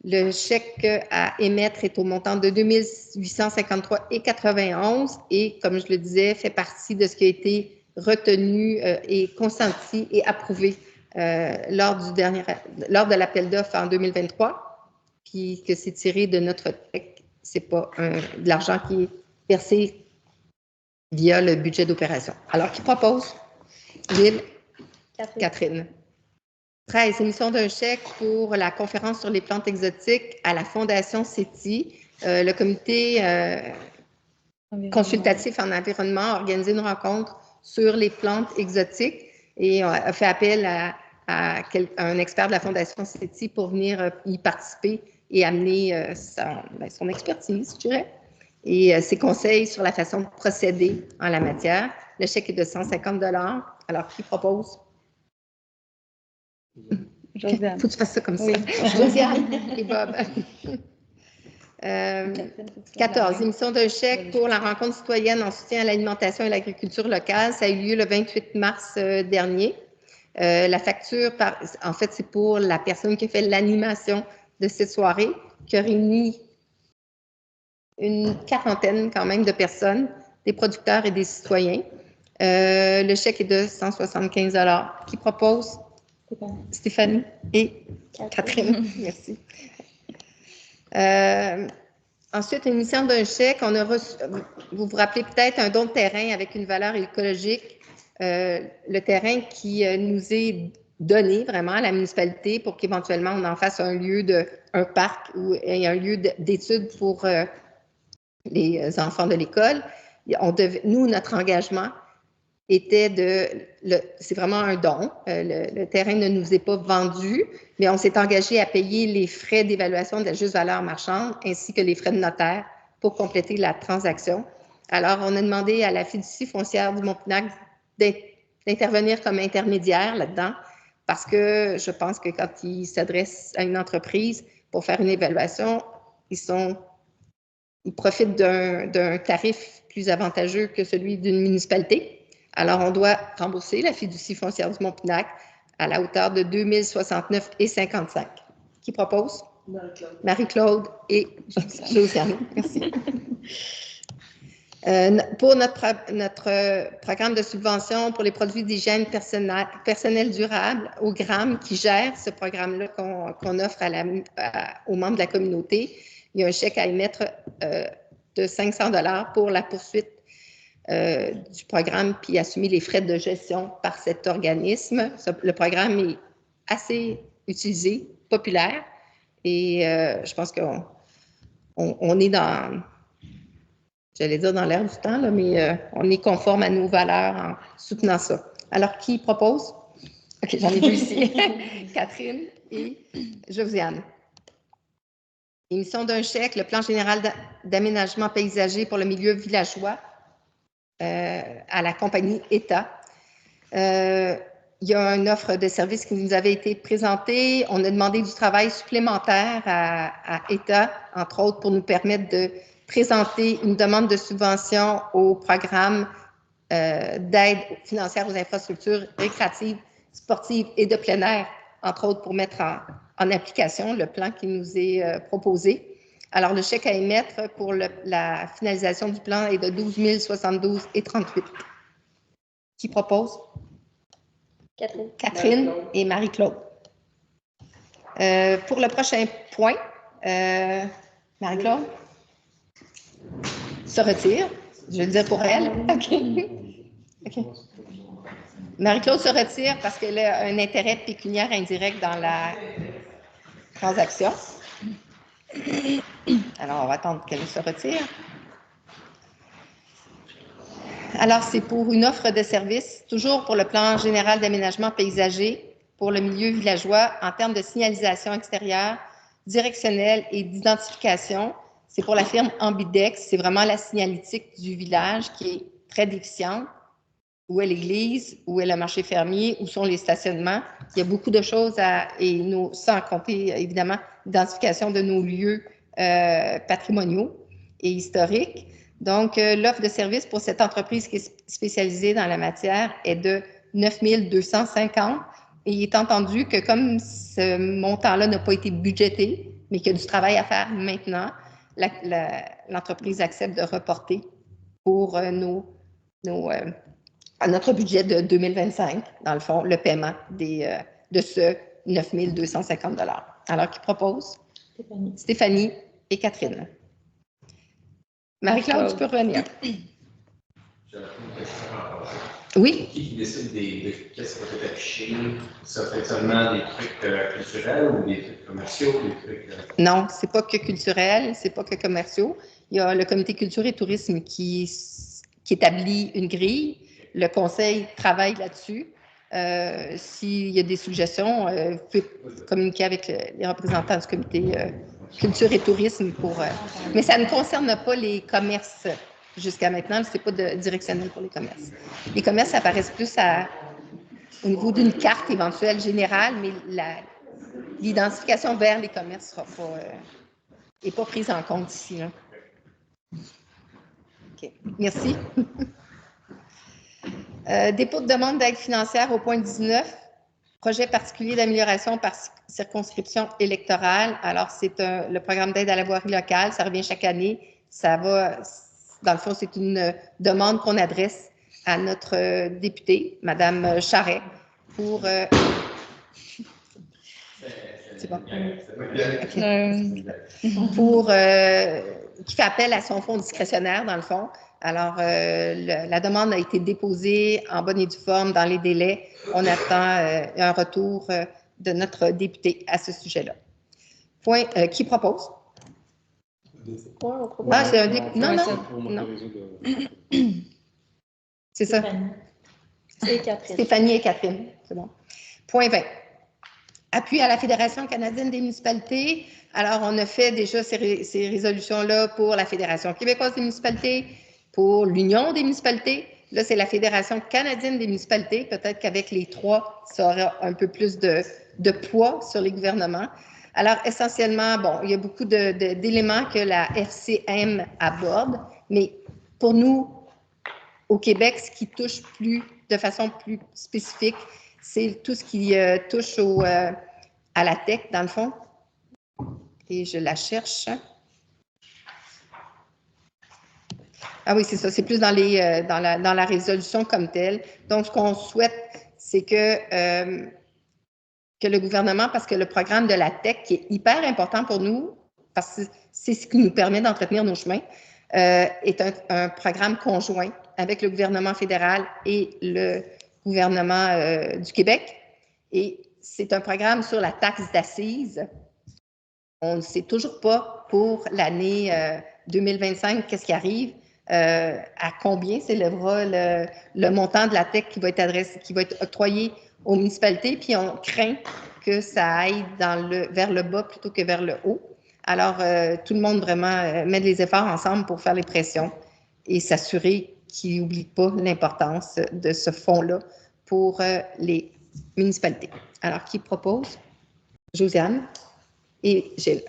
Le chèque à émettre est au montant de 2 853,91 et, comme je le disais, fait partie de ce qui a été retenu et consenti et approuvé lors de l'appel d'offres en 2023, puis que c'est tiré de notre chèque. Ce n'est pas de l'argent qui est versé via le budget d'opération. Alors, qui propose? Lille? Catherine. 13, émission d'un chèque pour la conférence sur les plantes exotiques à la Fondation CETI. Le comité consultatif en environnement a organisé une rencontre sur les plantes exotiques et a fait appel à un expert de la Fondation CETI pour venir y participer et amener son expertise, je dirais, et ses conseils sur la façon de procéder en la matière. Le chèque est de 150 $. Alors, qui propose? Josiane. Faut que tu fasses ça comme ça. Oui. Josiane et Bob. 14, émission d'un chèque pour la rencontre citoyenne en soutien à l'alimentation et l'agriculture locale. Ça a eu lieu le 28 mars dernier. La facture, en fait, c'est pour la personne qui a fait l'animation de cette soirée, qui a réuni une quarantaine quand même de personnes, des producteurs et des citoyens. Le chèque est de 175 $. Qui propose? Stéphanie et Catherine. Merci. Ensuite, une mission d'un chèque. On a reçu, vous vous rappelez peut-être, un don de terrain avec une valeur écologique. Le terrain qui nous est donné vraiment à la municipalité pour qu'éventuellement on en fasse un lieu un parc ou un lieu d'études pour les enfants de l'école. Nous, notre engagement était c'est vraiment un don. Le terrain ne nous est pas vendu, mais on s'est engagé à payer les frais d'évaluation de la juste valeur marchande ainsi que les frais de notaire pour compléter la transaction. Alors, on a demandé à la fiducie foncière du Mont-Pinac d'intervenir comme intermédiaire là-dedans parce que je pense que quand ils s'adressent à une entreprise pour faire une évaluation, ils profitent d'un tarif plus avantageux que celui d'une municipalité. Alors, on doit rembourser la fiducie foncière du Mont-Pinac à la hauteur de 2 069,55. Qui propose? Marie-Claude. Marie-Claude et Josiane. Merci. Pour notre programme de subvention pour les produits d'hygiène personnelle durable, au GRAM, qui gère ce programme-là qu'on offre aux membres de la communauté, il y a un chèque à émettre de 500 $ pour la poursuite du programme puis assumer les frais de gestion par cet organisme. Le programme est assez utilisé, populaire, et je pense qu'on est dans, j'allais dire dans l'air du temps, là, mais on est conforme à nos valeurs en soutenant ça. Alors, qui propose? OK, j'en ai deux ici. Catherine et Josiane. Émission d'un chèque, le plan général d'aménagement paysager pour le milieu villageois à la compagnie État. Il y a une offre de service qui nous avait été présentée. On a demandé du travail supplémentaire à État, entre autres, pour nous permettre de présenter une demande de subvention au programme d'aide financière aux infrastructures récréatives, sportives et de plein air, entre autres, pour mettre en application le plan qui nous est proposé. Alors, le chèque à émettre pour la finalisation du plan est de 12 072,38. Qui propose? Catherine et Marie-Claude. Pour le prochain point, Marie-Claude se retire. Je vais le dire pour elle. OK. Marie-Claude se retire parce qu'elle a un intérêt pécuniaire indirect dans la transaction. Alors, on va attendre qu'elle se retire. Alors, c'est pour une offre de service, toujours pour le plan général d'aménagement paysager pour le milieu villageois en termes de signalisation extérieure, directionnelle et d'identification. C'est pour la firme Ambidex. C'est vraiment la signalétique du village qui est très déficiente. Où est l'église? Où est le marché fermier? Où sont les stationnements? Il y a beaucoup de choses sans compter, évidemment, l'identification de nos lieux patrimoniaux et historiques. Donc, l'offre de service pour cette entreprise qui est spécialisée dans la matière est de 9 250 et il est entendu que comme ce montant-là n'a pas été budgété, mais qu'il y a du travail à faire maintenant, l'entreprise accepte de reporter pour à notre budget de 2025, dans le fond, le paiement de ce 9 250 $. Alors, qui propose? Stéphanie et Catherine. Marie-Claude, tu peux revenir. Oui. Qui décide de qu'est-ce qui va être affiché? Ça fait seulement des trucs culturels ou des trucs commerciaux? Des trucs, Non, c'est pas que culturel, c'est pas que commerciaux. Il y a le comité culture et tourisme qui établit une grille. Le conseil travaille là-dessus. S'il y a des suggestions, vous pouvez communiquer avec les représentants du comité culture et tourisme mais ça ne concerne pas les commerces. Jusqu'à maintenant, ce n'est pas directionnel pour les commerces. Les commerces apparaissent plus au niveau d'une carte éventuelle générale, mais l'identification vers les commerces n'est pas prise en compte ici. Là. OK. Merci. Dépôt de demande d'aide financière au point 19. Projet particulier d'amélioration par circonscription électorale. Alors, c'est le programme d'aide à la voirie locale. Ça revient chaque année. Ça va... Dans le fond, c'est une demande qu'on adresse à notre députée, Mme Charret, pour... C'est bon? Qui fait appel à son fonds discrétionnaire, dans le fond. Alors, la demande a été déposée en bonne et due forme dans les délais. On attend un retour de notre député à ce sujet-là. Point. Qui propose? Ah, c'est un député. Non. C'est ça. Stéphanie et Catherine. C'est bon. Point 20. Appui à la Fédération canadienne des municipalités. Alors, on a fait déjà ces résolutions-là pour la Fédération québécoise des municipalités, pour l'Union des municipalités. Là, c'est la Fédération canadienne des municipalités. Peut-être qu'avec les trois, ça aura un peu plus de poids sur les gouvernements. Alors, essentiellement, bon, il y a beaucoup d'éléments que la FCM aborde, mais pour nous, au Québec, ce qui touche de façon plus spécifique, c'est tout ce qui touche à la tech, dans le fond. Et je la cherche. Ah oui, c'est ça, c'est plus dans la résolution comme telle. Donc, ce qu'on souhaite, c'est que le gouvernement, parce que le programme de la tech, qui est hyper important pour nous, parce que c'est ce qui nous permet d'entretenir nos chemins, est un programme conjoint avec le gouvernement fédéral et le gouvernement du Québec. Et c'est un programme sur la taxe d'assises. On ne sait toujours pas pour l'année 2025 qu'est-ce qui arrive, à combien s'élèvera le montant de la tech qui va être octroyé aux municipalités, puis on craint que ça aille vers le bas plutôt que vers le haut. Alors, tout le monde vraiment met les efforts ensemble pour faire les pressions et s'assurer qu'ils n'oublient pas l'importance de ce fonds-là pour les municipalités. Alors, qui propose? Josiane et Gilles.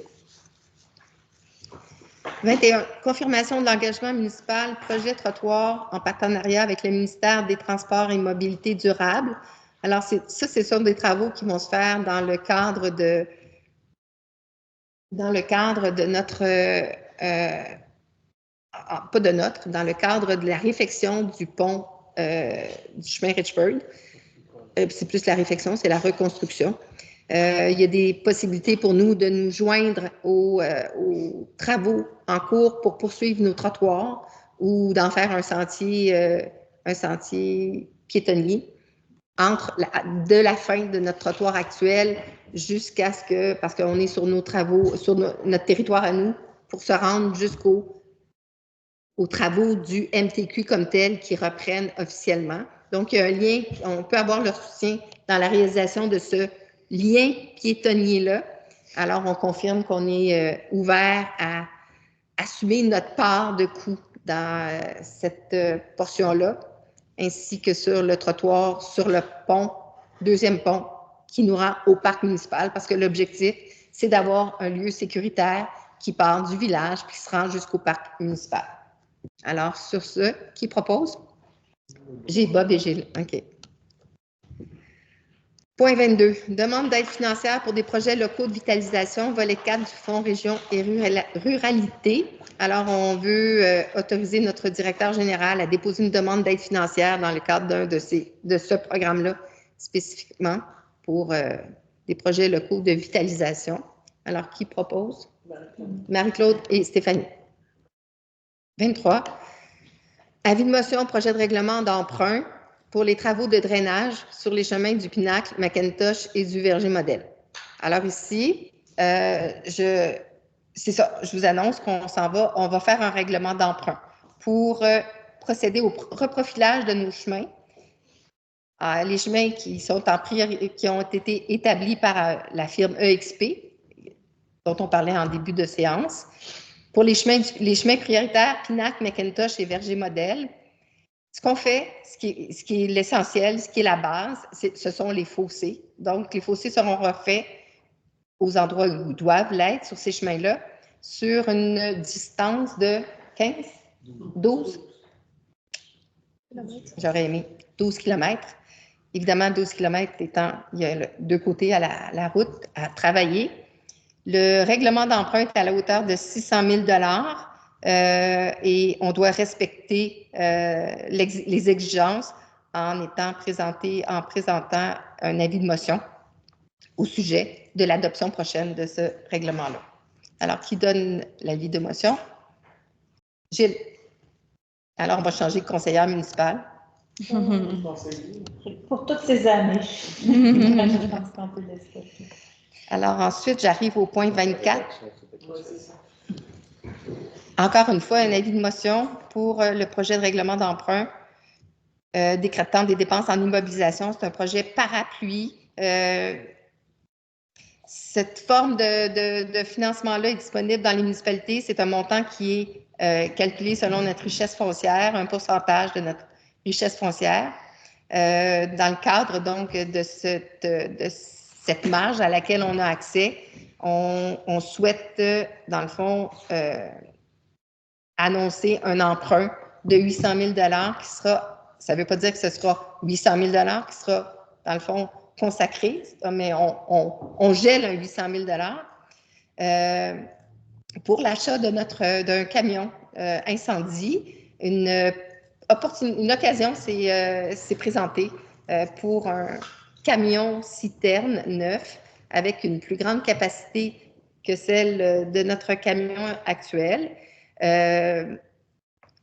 21. Confirmation de l'engagement municipal, projet trottoir en partenariat avec le ministère des Transports et Mobilité durable. Alors, ce sont des travaux qui vont se faire dans le cadre de dans le cadre de la réfection du pont du chemin Richburg. C'est plus la réfection, c'est la reconstruction. Il y a des possibilités pour nous de nous joindre aux travaux en cours pour poursuivre nos trottoirs ou d'en faire un sentier piétonnier de la fin de notre trottoir actuel jusqu'à ce que, parce qu'on est sur nos travaux, sur notre territoire à nous, pour se rendre aux travaux du MTQ comme tel qui reprennent officiellement. Donc, il y a un lien, on peut avoir leur soutien dans la réalisation de ce lien piétonnier-là. Alors, on confirme qu'on est ouvert à assumer notre part de coût dans cette portion-là, ainsi que sur le trottoir, sur le pont, deuxième pont, qui nous rend au parc municipal, parce que l'objectif, c'est d'avoir un lieu sécuritaire qui part du village puis se rend jusqu'au parc municipal. Alors, sur ce, qui propose? J'ai Bob et Gilles. OK. Point 22, demande d'aide financière pour des projets locaux de vitalisation, volet 4 du Fonds Région et Ruralité. Alors, on veut autoriser notre directeur général à déposer une demande d'aide financière dans le cadre de ce programme-là, spécifiquement pour des projets locaux de vitalisation. Alors, qui propose? Marie-Claude et Stéphanie. 23, avis de motion, projet de règlement d'emprunt pour les travaux de drainage sur les chemins du Pinacle, Macintosh et du Verger Modèle. Alors ici, c'est ça, je vous annonce qu'on s'en va, on va faire un règlement d'emprunt pour procéder au reprofilage de nos chemins. Les chemins qui sont qui ont été établis par la firme EXP, dont on parlait en début de séance. Pour les chemins prioritaires, Pinacle, Macintosh et Verger Modèle, ce qu'on fait, ce qui est l'essentiel, ce qui est la base, ce sont les fossés. Donc, les fossés seront refaits aux endroits où ils doivent l'être, sur ces chemins-là, sur une distance de 15, 12? J'aurais aimé 12 km. Évidemment, 12 km étant, il y a deux côtés à la route à travailler. Le règlement d'emprunt est à la hauteur de 600 000 $ et on doit respecter les exigences en présentant un avis de motion au sujet de l'adoption prochaine de ce règlement-là. Alors, qui donne l'avis de motion? Gilles. Alors, on va changer de conseillère municipale. Pour toutes ces années. Alors, ensuite, j'arrive au point 24. Encore une fois, un avis de motion pour le projet de règlement d'emprunt décrétant des dépenses en immobilisation. C'est un projet parapluie. Cette forme de financement-là est disponible dans les municipalités. C'est un montant qui est calculé selon notre richesse foncière, un pourcentage de notre richesse foncière. Dans le cadre, donc, de cette marge à laquelle on a accès, on souhaite, dans le fond, annoncer un emprunt de 800 000 $ qui sera, ça ne veut pas dire que ce sera 800 000 $ qui sera, dans le fond, consacré, mais on gèle un 800 000 $ pour l'achat d'un camion incendie. Une occasion s'est présentée pour un camion citerne neuf avec une plus grande capacité que celle de notre camion actuel.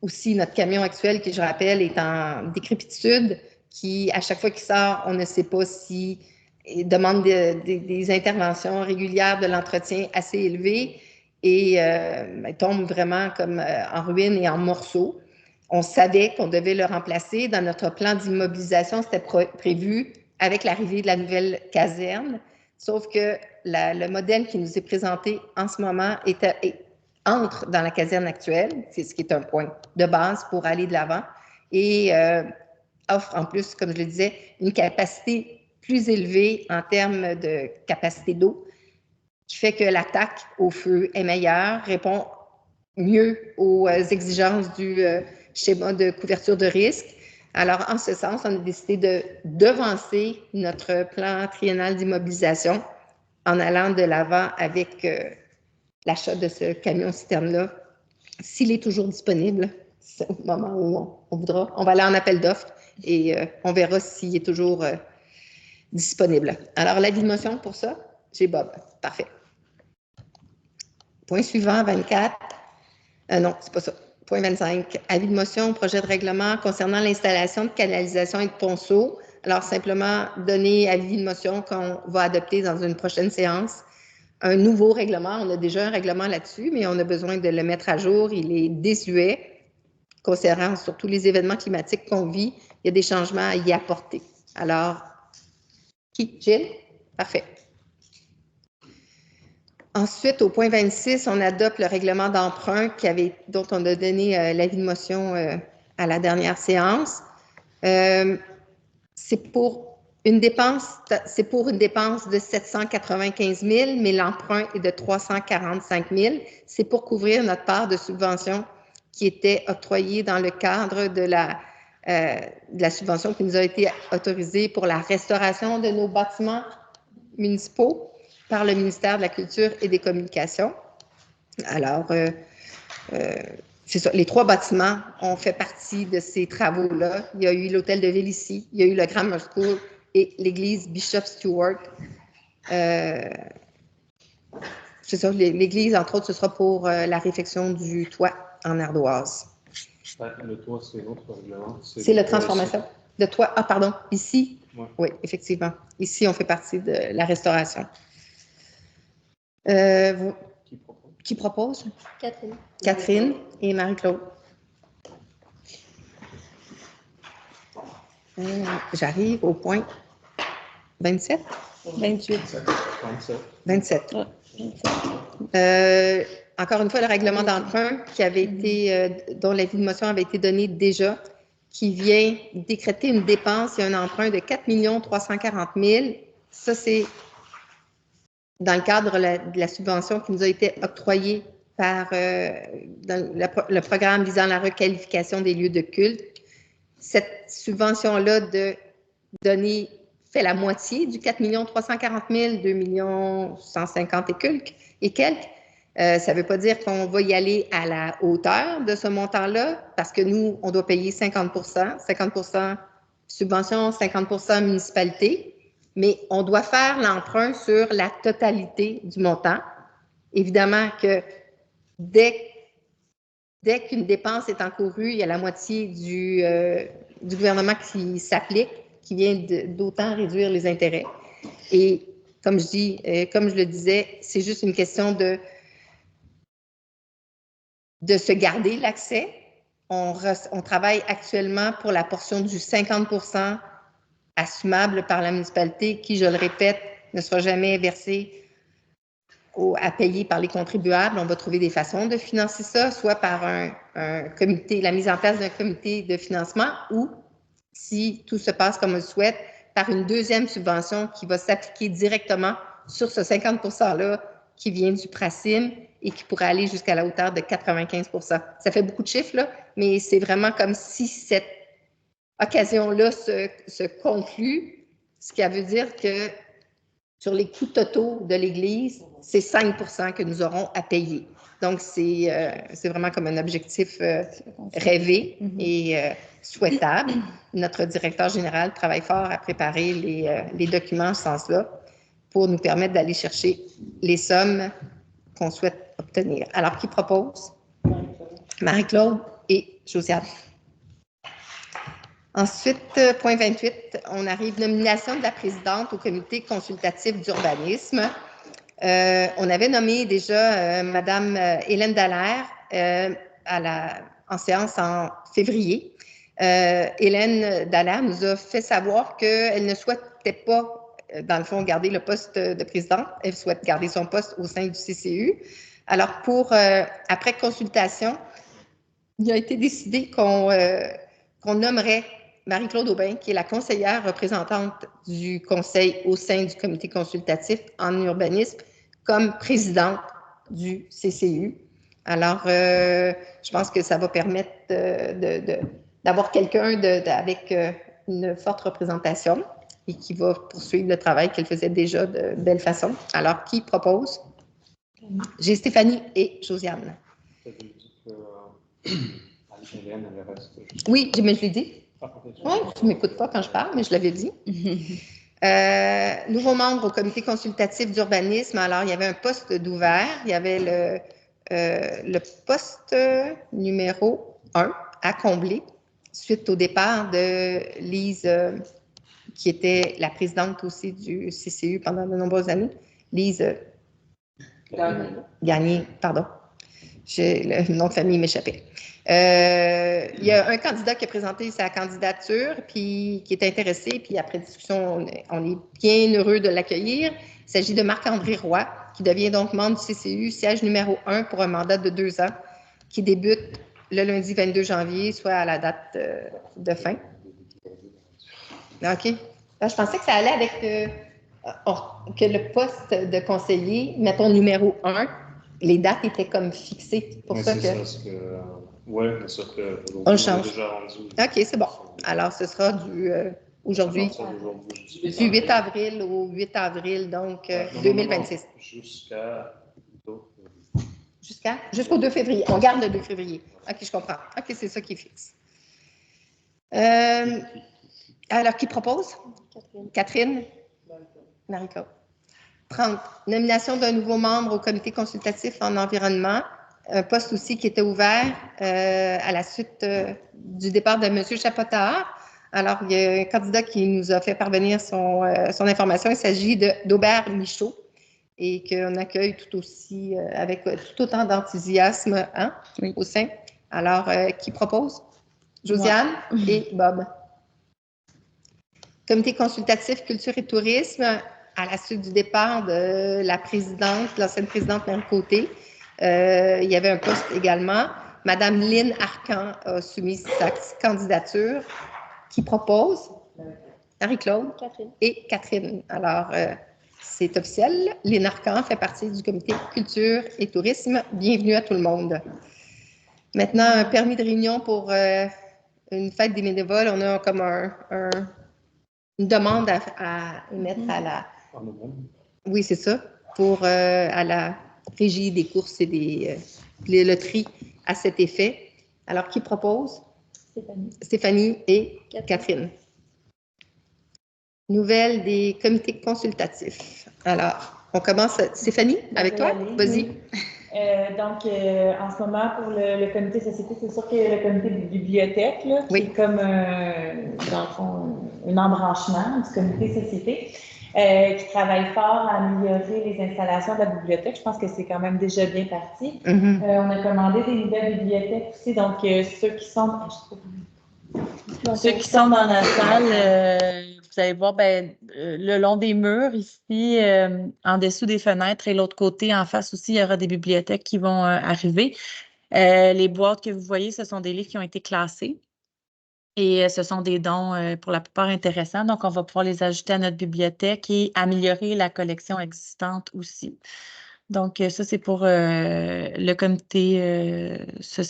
Aussi, notre camion actuel, qui je rappelle, est en décrépitude, qui, à chaque fois qu'il sort, on ne sait pas si il demande des interventions régulières de l'entretien assez élevées et tombe vraiment comme en ruine et en morceaux. On savait qu'on devait le remplacer. Dans notre plan d'immobilisation, c'était prévu avec l'arrivée de la nouvelle caserne, sauf que le modèle qui nous est présenté en ce moment entre dans la caserne actuelle, c'est ce qui est un point de base pour aller de l'avant, et offre en plus, comme je le disais, une capacité plus élevée en termes de capacité d'eau, qui fait que l'attaque au feu est meilleure, répond mieux aux exigences du schéma de couverture de risque. Alors, en ce sens, on a décidé de devancer notre plan triennal d'immobilisation en allant de l'avant avec l'achat de ce camion-citerne-là, s'il est toujours disponible, c'est au moment où on voudra. On va aller en appel d'offres et on verra s'il est toujours disponible. Alors, l'avis de motion pour ça, j'ai Bob. Parfait. Point suivant, 24. Non, c'est pas ça. Point 25. Avis de motion, projet de règlement concernant l'installation de canalisation et de ponceau. Alors, simplement donner avis de motion qu'on va adopter dans une prochaine séance. Un nouveau règlement. On a déjà un règlement là-dessus, mais on a besoin de le mettre à jour. Il est désuet concernant surtout les événements climatiques qu'on vit. Il y a des changements à y apporter. Alors, qui? Gilles? Parfait. Ensuite, au point 26, on adopte le règlement d'emprunt dont on a donné l'avis de motion à la dernière séance. C'est pour une dépense de 795 000, mais l'emprunt est de 345 000. C'est pour couvrir notre part de subvention qui était octroyée dans le cadre de la de la subvention qui nous a été autorisée pour la restauration de nos bâtiments municipaux par le ministère de la Culture et des Communications. Alors, c'est ça, les 3 bâtiments ont fait partie de ces travaux-là. Il y a eu l'Hôtel de Ville ici, il y a eu le Grammar School et l'église Bishop Stewart. C'est ça, l'église, entre autres, ce sera pour la réfection du toit en ardoise. Le toit, c'est un autre règlement. C'est la transformation de toit. Ah, pardon, ici? Ouais. Oui, effectivement. Ici, on fait partie de la restauration. Qui propose? Catherine. Catherine et Marie-Claude. J'arrive au point 27? 28. 27. Ouais, 27. Encore une fois, le règlement d'emprunt qui avait été, dont l'avis de motion avait été donné déjà, qui vient décréter une dépense et un emprunt de 4 340 000. Ça, c'est dans le cadre de la subvention qui nous a été octroyée par dans le programme visant la requalification des lieux de culte. Cette subvention-là de donner fait la moitié du 4 340 000, 2 150 et quelques. Ça ne veut pas dire qu'on va y aller à la hauteur de ce montant-là, parce que nous, on doit payer 50 subvention, 50 municipalité, mais on doit faire l'emprunt sur la totalité du montant. Évidemment que dès qu'une dépense est encourue, il y a la moitié du gouvernement qui s'applique, qui vient d'autant réduire les intérêts. Et comme je le disais, c'est juste une question de se garder l'accès. On travaille actuellement pour la portion du 50 assumable par la municipalité, qui, je le répète, ne sera jamais versée à payer par les contribuables. On va trouver des façons de financer ça, soit par un comité, la mise en place d'un comité de financement, ou, si tout se passe comme on le souhaite, par une deuxième subvention qui va s'appliquer directement sur ce 50 % qui vient du PRACIM et qui pourrait aller jusqu'à la hauteur de 95 %. Ça fait beaucoup de chiffres, là, mais c'est vraiment comme si cette occasion-là se conclut, ce qui veut dire que sur les coûts totaux de l'Église, c'est 5 % que nous aurons à payer. Donc, c'est vraiment comme un objectif rêvé et souhaitable. Notre directeur général travaille fort à préparer les documents en ce sens-là pour nous permettre d'aller chercher les sommes qu'on souhaite obtenir. Alors, qui propose? Marie-Claude et Josiane. Ensuite, point 28, on arrive nomination de la présidente au comité consultatif d'urbanisme. On avait nommé déjà Mme Hélène Dallaire en séance en février. Hélène Dallaire nous a fait savoir qu'elle ne souhaitait pas, dans le fond, garder le poste de présidente. Elle souhaite garder son poste au sein du CCU. Alors, après consultation, il a été décidé qu'on nommerait Marie-Claude Aubin, qui est la conseillère représentante du conseil au sein du comité consultatif en urbanisme, comme présidente du CCU. Alors, je pense que ça va permettre d'avoir quelqu'un avec une forte représentation et qui va poursuivre le travail qu'elle faisait déjà de belle façon. Alors, qui propose? J'ai Stéphanie et Josiane. Oui, mais je l'ai dit. Oui, tu ne m'écoutes pas quand je parle, mais je l'avais dit. Nouveau membre au comité consultatif d'urbanisme. Alors, il y avait un poste d'ouvert. Il y avait le poste numéro 1 à combler suite au départ de Lise, qui était la présidente aussi du CCU pendant de nombreuses années. Lise Gagné, pardon. Le nom de famille m'échappait. Il y a un candidat qui a présenté sa candidature, puis qui est intéressé, puis après discussion, on est bien heureux de l'accueillir. Il s'agit de Marc-André Roy, qui devient donc membre du CCU, siège numéro 1 pour un mandat de 2 ans, qui débute le lundi 22 janvier, soit à la date de fin. OK. Je pensais que ça allait avec que le poste de conseiller, mettons numéro 1, les dates étaient comme fixées. Pour ça que... C'est ça, Oui, mais ça fait. On le change. Déjà rendu. OK, c'est bon. Alors, ce sera aujourd'hui, du 8 avril au 8 avril, donc 2026. Jusqu'au 2 février. On garde le 2 février. OK, je comprends. OK, c'est ça qui est fixe. Alors, qui propose? Catherine. Marie-Claude. 30. Nomination d'un nouveau membre au comité consultatif en environnement. Un poste aussi qui était ouvert à la suite du départ de M. Chapotard. Alors, il y a un candidat qui nous a fait parvenir son information. Il s'agit d'Aubert Michaud et qu'on accueille tout aussi avec tout autant d'enthousiasme au sein. Alors, qui propose? Josiane et Bob. Comité consultatif culture et tourisme, à la suite du départ de la présidente, l'ancienne présidente Marie Côté, il y avait un poste également. Madame Lynn Arcan a soumis sa candidature. Qui propose? Marie-Claude et Catherine. Alors, c'est officiel. Lynn Arcan fait partie du comité culture et tourisme. Bienvenue à tout le monde. Maintenant, un permis de réunion pour une fête des bénévoles. On a comme une demande à émettre à la... Oui, c'est ça. Pour à la régie des courses et des loteries à cet effet. Alors, qui propose? Stéphanie et Catherine. Nouvelle des comités consultatifs. Alors, on commence. Stéphanie, avec toi? Vas-y. Donc, en ce moment, pour le comité société, c'est sûr qu'il y a le comité de bibliothèque, là, qui est comme, dans le fond, un embranchement du comité société, qui travaille fort à améliorer les installations de la bibliothèque. Je pense que c'est quand même déjà bien parti. On a commandé des nouvelles bibliothèques aussi, donc ceux qui sont dans la salle, vous allez voir le long des murs ici, en dessous des fenêtres et l'autre côté, en face aussi, il y aura des bibliothèques qui vont arriver. Les boîtes que vous voyez, ce sont des livres qui ont été classés et ce sont des dons pour la plupart intéressants. Donc, on va pouvoir les ajouter à notre bibliothèque et améliorer la collection existante aussi. Donc, ça, c'est pour le comité,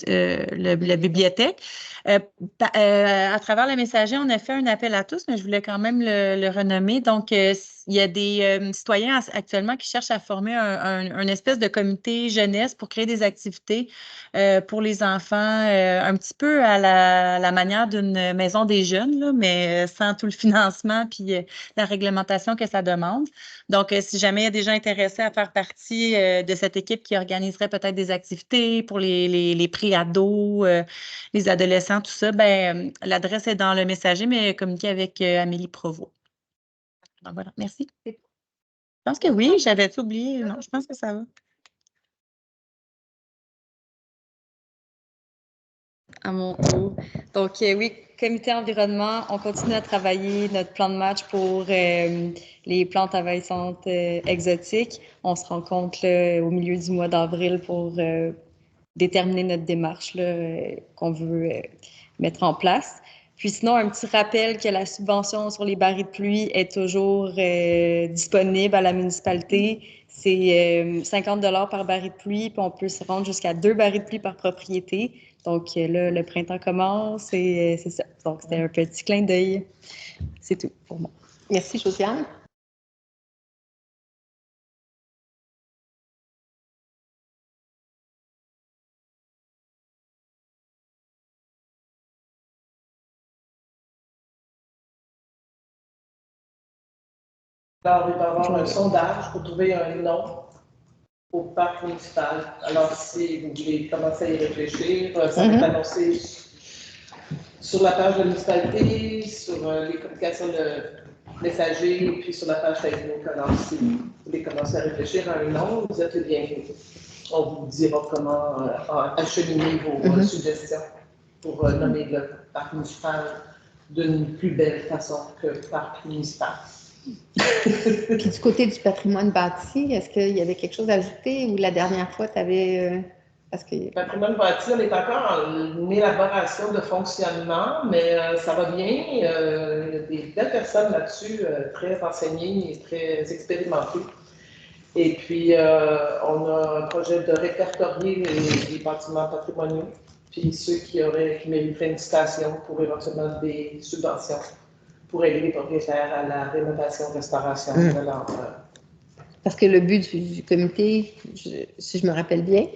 la bibliothèque. À travers le messager, on a fait un appel à tous, mais je voulais quand même le renommer. Donc, il y a des citoyens actuellement qui cherchent à former un espèce de comité jeunesse pour créer des activités pour les enfants, un petit peu à la manière d'une maison des jeunes, là, mais sans tout le financement puis la réglementation que ça demande. Donc, si jamais il y a des gens intéressés à faire partie de cette équipe qui organiserait peut-être des activités pour les pré-ados, les adolescents, tout ça, l'adresse est dans le messager, mais communiquez avec Amélie Provost. Donc, voilà, merci. Je pense que oui, j'avais tout oublié. Non, je pense que ça va. À mon tour. Donc, oui, comité environnement, on continue à travailler notre plan de match pour les plantes envahissantes exotiques. On se rencontre au milieu du mois d'avril pour déterminer notre démarche qu'on veut mettre en place. Puis sinon, un petit rappel que la subvention sur les barils de pluie est toujours disponible à la municipalité. C'est 50 $ par baril de pluie, puis on peut se rendre jusqu'à 2 barils de pluie par propriété. Donc là, le printemps commence et c'est ça. Donc, c'était un petit clin d'œil. C'est tout pour moi. Merci, Josiane. Alors, il va y avoir un sondage pour trouver un nom au parc municipal. Alors, si vous voulez commencer à y réfléchir, ça va être annoncé sur la page de la municipalité, sur les communications de messager, et puis sur la page Facebook. Alors, si vous voulez commencer à réfléchir à un nom, vous êtes les bienvenus. On vous dira comment acheminer vos suggestions pour nommer le parc municipal d'une plus belle façon que le parc municipal. Puis du côté du patrimoine bâti, est-ce qu'il y avait quelque chose à ajouter ou la dernière fois, tu avais... parce que... Le patrimoine bâti, on est encore en élaboration de fonctionnement, mais ça va bien. Il y a des belles personnes là-dessus, très renseignées et très expérimentées. Et puis, on a un projet de répertorier les bâtiments patrimoniaux Puis ceux qui mériteraient une citation pour éventuellement des subventions pour aider les propriétaires à la rénovation-restauration de leur... Parce que le but du comité, si je me rappelle bien,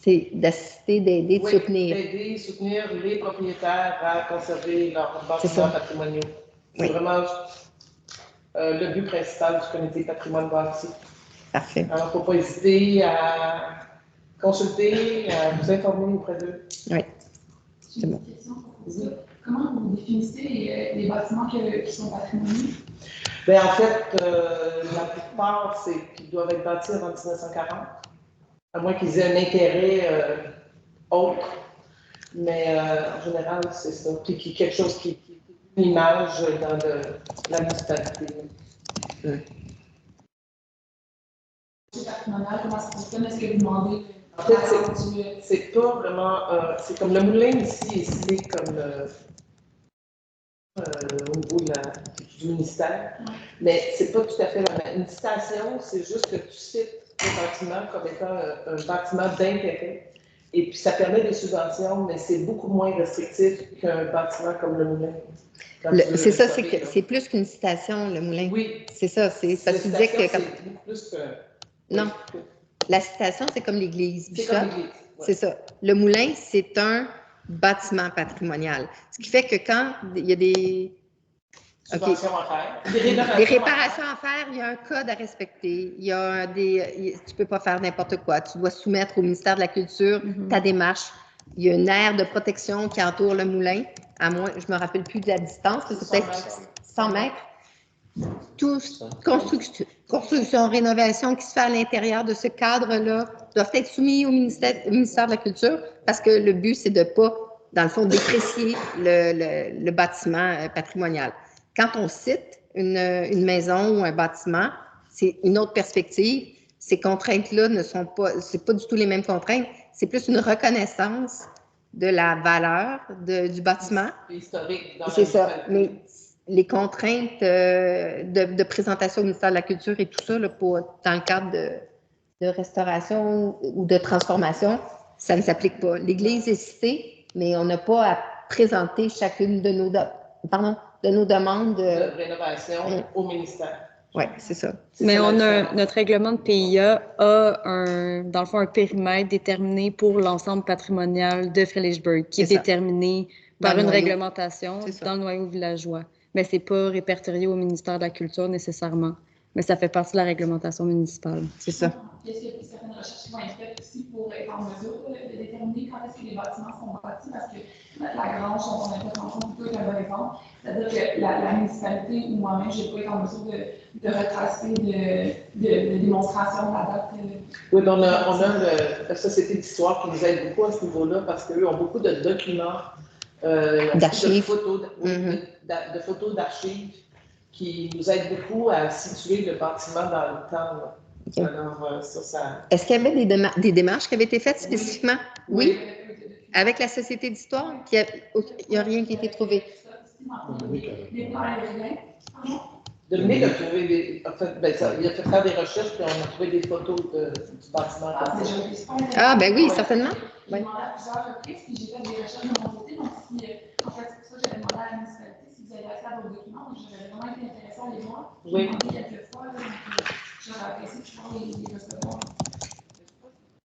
c'est d'assister, d'aider, de soutenir. D'aider, soutenir les propriétaires à conserver leurs bâtiments patrimoniaux. C'est vraiment le but principal du comité patrimoine bâti. Parfait. Alors, il ne faut pas hésiter à consulter, à vous informer auprès d'eux. Oui. C'est bon. Comment vous définissez les bâtiments qui sont patrimoniaux? Bien, en fait, la plupart, c'est qu'ils doivent être bâtis avant 1940, à moins qu'ils aient un intérêt autre. Mais en général, c'est ça. Puis quelque chose qui est une image dans la municipalité. C'est patrimonial, comment ça fonctionne? Est-ce que vous demandez? En fait, c'est pas vraiment. C'est comme le moulin ici est cité comme au niveau du ministère, mais c'est pas tout à fait la même. Une citation, c'est juste que tu cites le bâtiment comme étant un bâtiment d'intérêt. Et puis ça permet des subventions, mais c'est beaucoup moins restrictif qu'un bâtiment comme le moulin. C'est ça, c'est plus qu'une citation, le moulin. Oui. C'est ça, c'est parce que tu disais que. C'est beaucoup plus que. Non. La citation, c'est comme l'église. C'est comme l'église. C'est ça. Le moulin, c'est un bâtiment patrimonial. Ce qui fait que quand il y a des subventions à faire, des réparations à faire, il y a un code à respecter. Tu ne peux pas faire n'importe quoi. Tu dois soumettre au ministère de la Culture ta démarche. Il y a une aire de protection qui entoure le moulin. À moins, je ne me rappelle plus de la distance, c'est peut-être 100 mètres. Toute construction, rénovation qui se fait à l'intérieur de ce cadre-là doivent être soumis au ministère de la Culture parce que le but, c'est de ne pas, dans le fond, déprécier le bâtiment patrimonial. Quand on cite une maison ou un bâtiment, c'est une autre perspective. Ces contraintes-là ne sont pas, c'est pas du tout les mêmes contraintes. C'est plus une reconnaissance de la valeur du bâtiment. Historique. C'est ça. Mais les contraintes de présentation au ministère de la Culture et tout ça, là, dans le cadre de restauration ou de transformation, ça ne s'applique pas. L'Église est citée, mais on n'a pas à présenter chacune de nos demandes de rénovation au ministère. Oui, c'est ça. Mais notre règlement de PIA a dans le fond, un périmètre déterminé pour l'ensemble patrimonial de Fredericksburg, qui est déterminé par une réglementation dans le noyau villageois. Mais ce n'est pas répertorié au ministère de la Culture nécessairement. Mais ça fait partie de la réglementation municipale. C'est ça. Est-ce qu'il y a certaines recherches qui vont être faites aussi pour être en mesure de déterminer quand est-ce que les bâtiments sont bâtis? Parce que la grange, on a fait en compte plutôt est un bon exemple. C'est-à-dire que la municipalité ou moi-même, je n'ai pas été en mesure de retracer de démonstration de la date. Oui, on a la Société d'histoire qui nous aide beaucoup à ce niveau-là parce qu'eux ont beaucoup de documents, d'archives, de photos d'archives qui nous aident beaucoup à situer le bâtiment dans le temps. Okay. Alors, ça... Est-ce qu'il y avait des démarches qui avaient été faites spécifiquement? Oui. Avec la Société d'histoire? Il n'y a rien qui a été trouvé. Dominique a trouvé il a fait faire des recherches et on a trouvé des photos du bâtiment. Ah, ben oui, certainement. J'ai demandé à plusieurs reprises, puis j'ai fait des recherches de mon côté. Donc, en fait, c'est pour ça que j'avais demandé à la municipalité si vous avez accès à vos documents. Donc, j'avais vraiment été intéressée à les voir. J'ai demandé quelques fois, donc j'aurais apprécié de pouvoir les recevoir.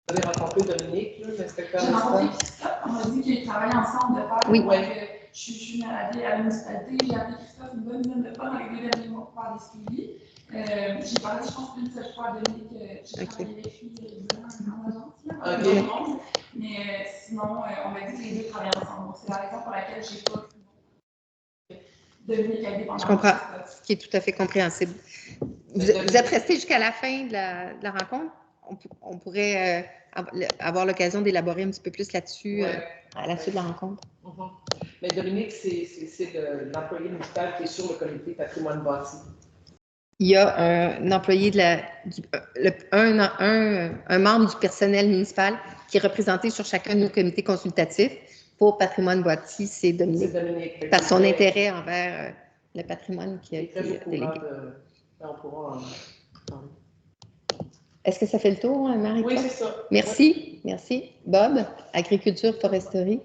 Vous avez rencontré Dominique, l'inspecteur? J'ai rencontré Christophe, on m'a dit qu'ils travaillaient ensemble de faire. Oui. Je suis allée à la municipalité, j'ai appelé Christophe une bonne dizaine de fois dans les 2 derniers mois pour faire des suivis. J'ai parlé, je pense, une seule fois à Dominique, j'ai travaillé avec lui en agence, mais sinon, on m'a dit que les deux travaillent ensemble. Donc, c'est la raison pour laquelle je n'ai pas Dominique indépendamment. Je comprends, ce qui est tout à fait compréhensible. Vous êtes resté jusqu'à la fin de la rencontre? On pourrait avoir l'occasion d'élaborer un petit peu plus là-dessus à la suite de la rencontre. Mais Dominique, c'est l'employé municipal qui est sur le comité patrimoine bâti. Il y a un employé un membre du personnel municipal qui est représenté sur chacun de nos comités consultatifs. Pour patrimoine bâti, c'est Dominique. Par son intérêt envers le patrimoine qui a été délégué. On pourra parler. Est-ce que ça fait le tour, Marie-Claude? Oui, c'est ça. Merci. Merci. Bob, agriculture, foresterie.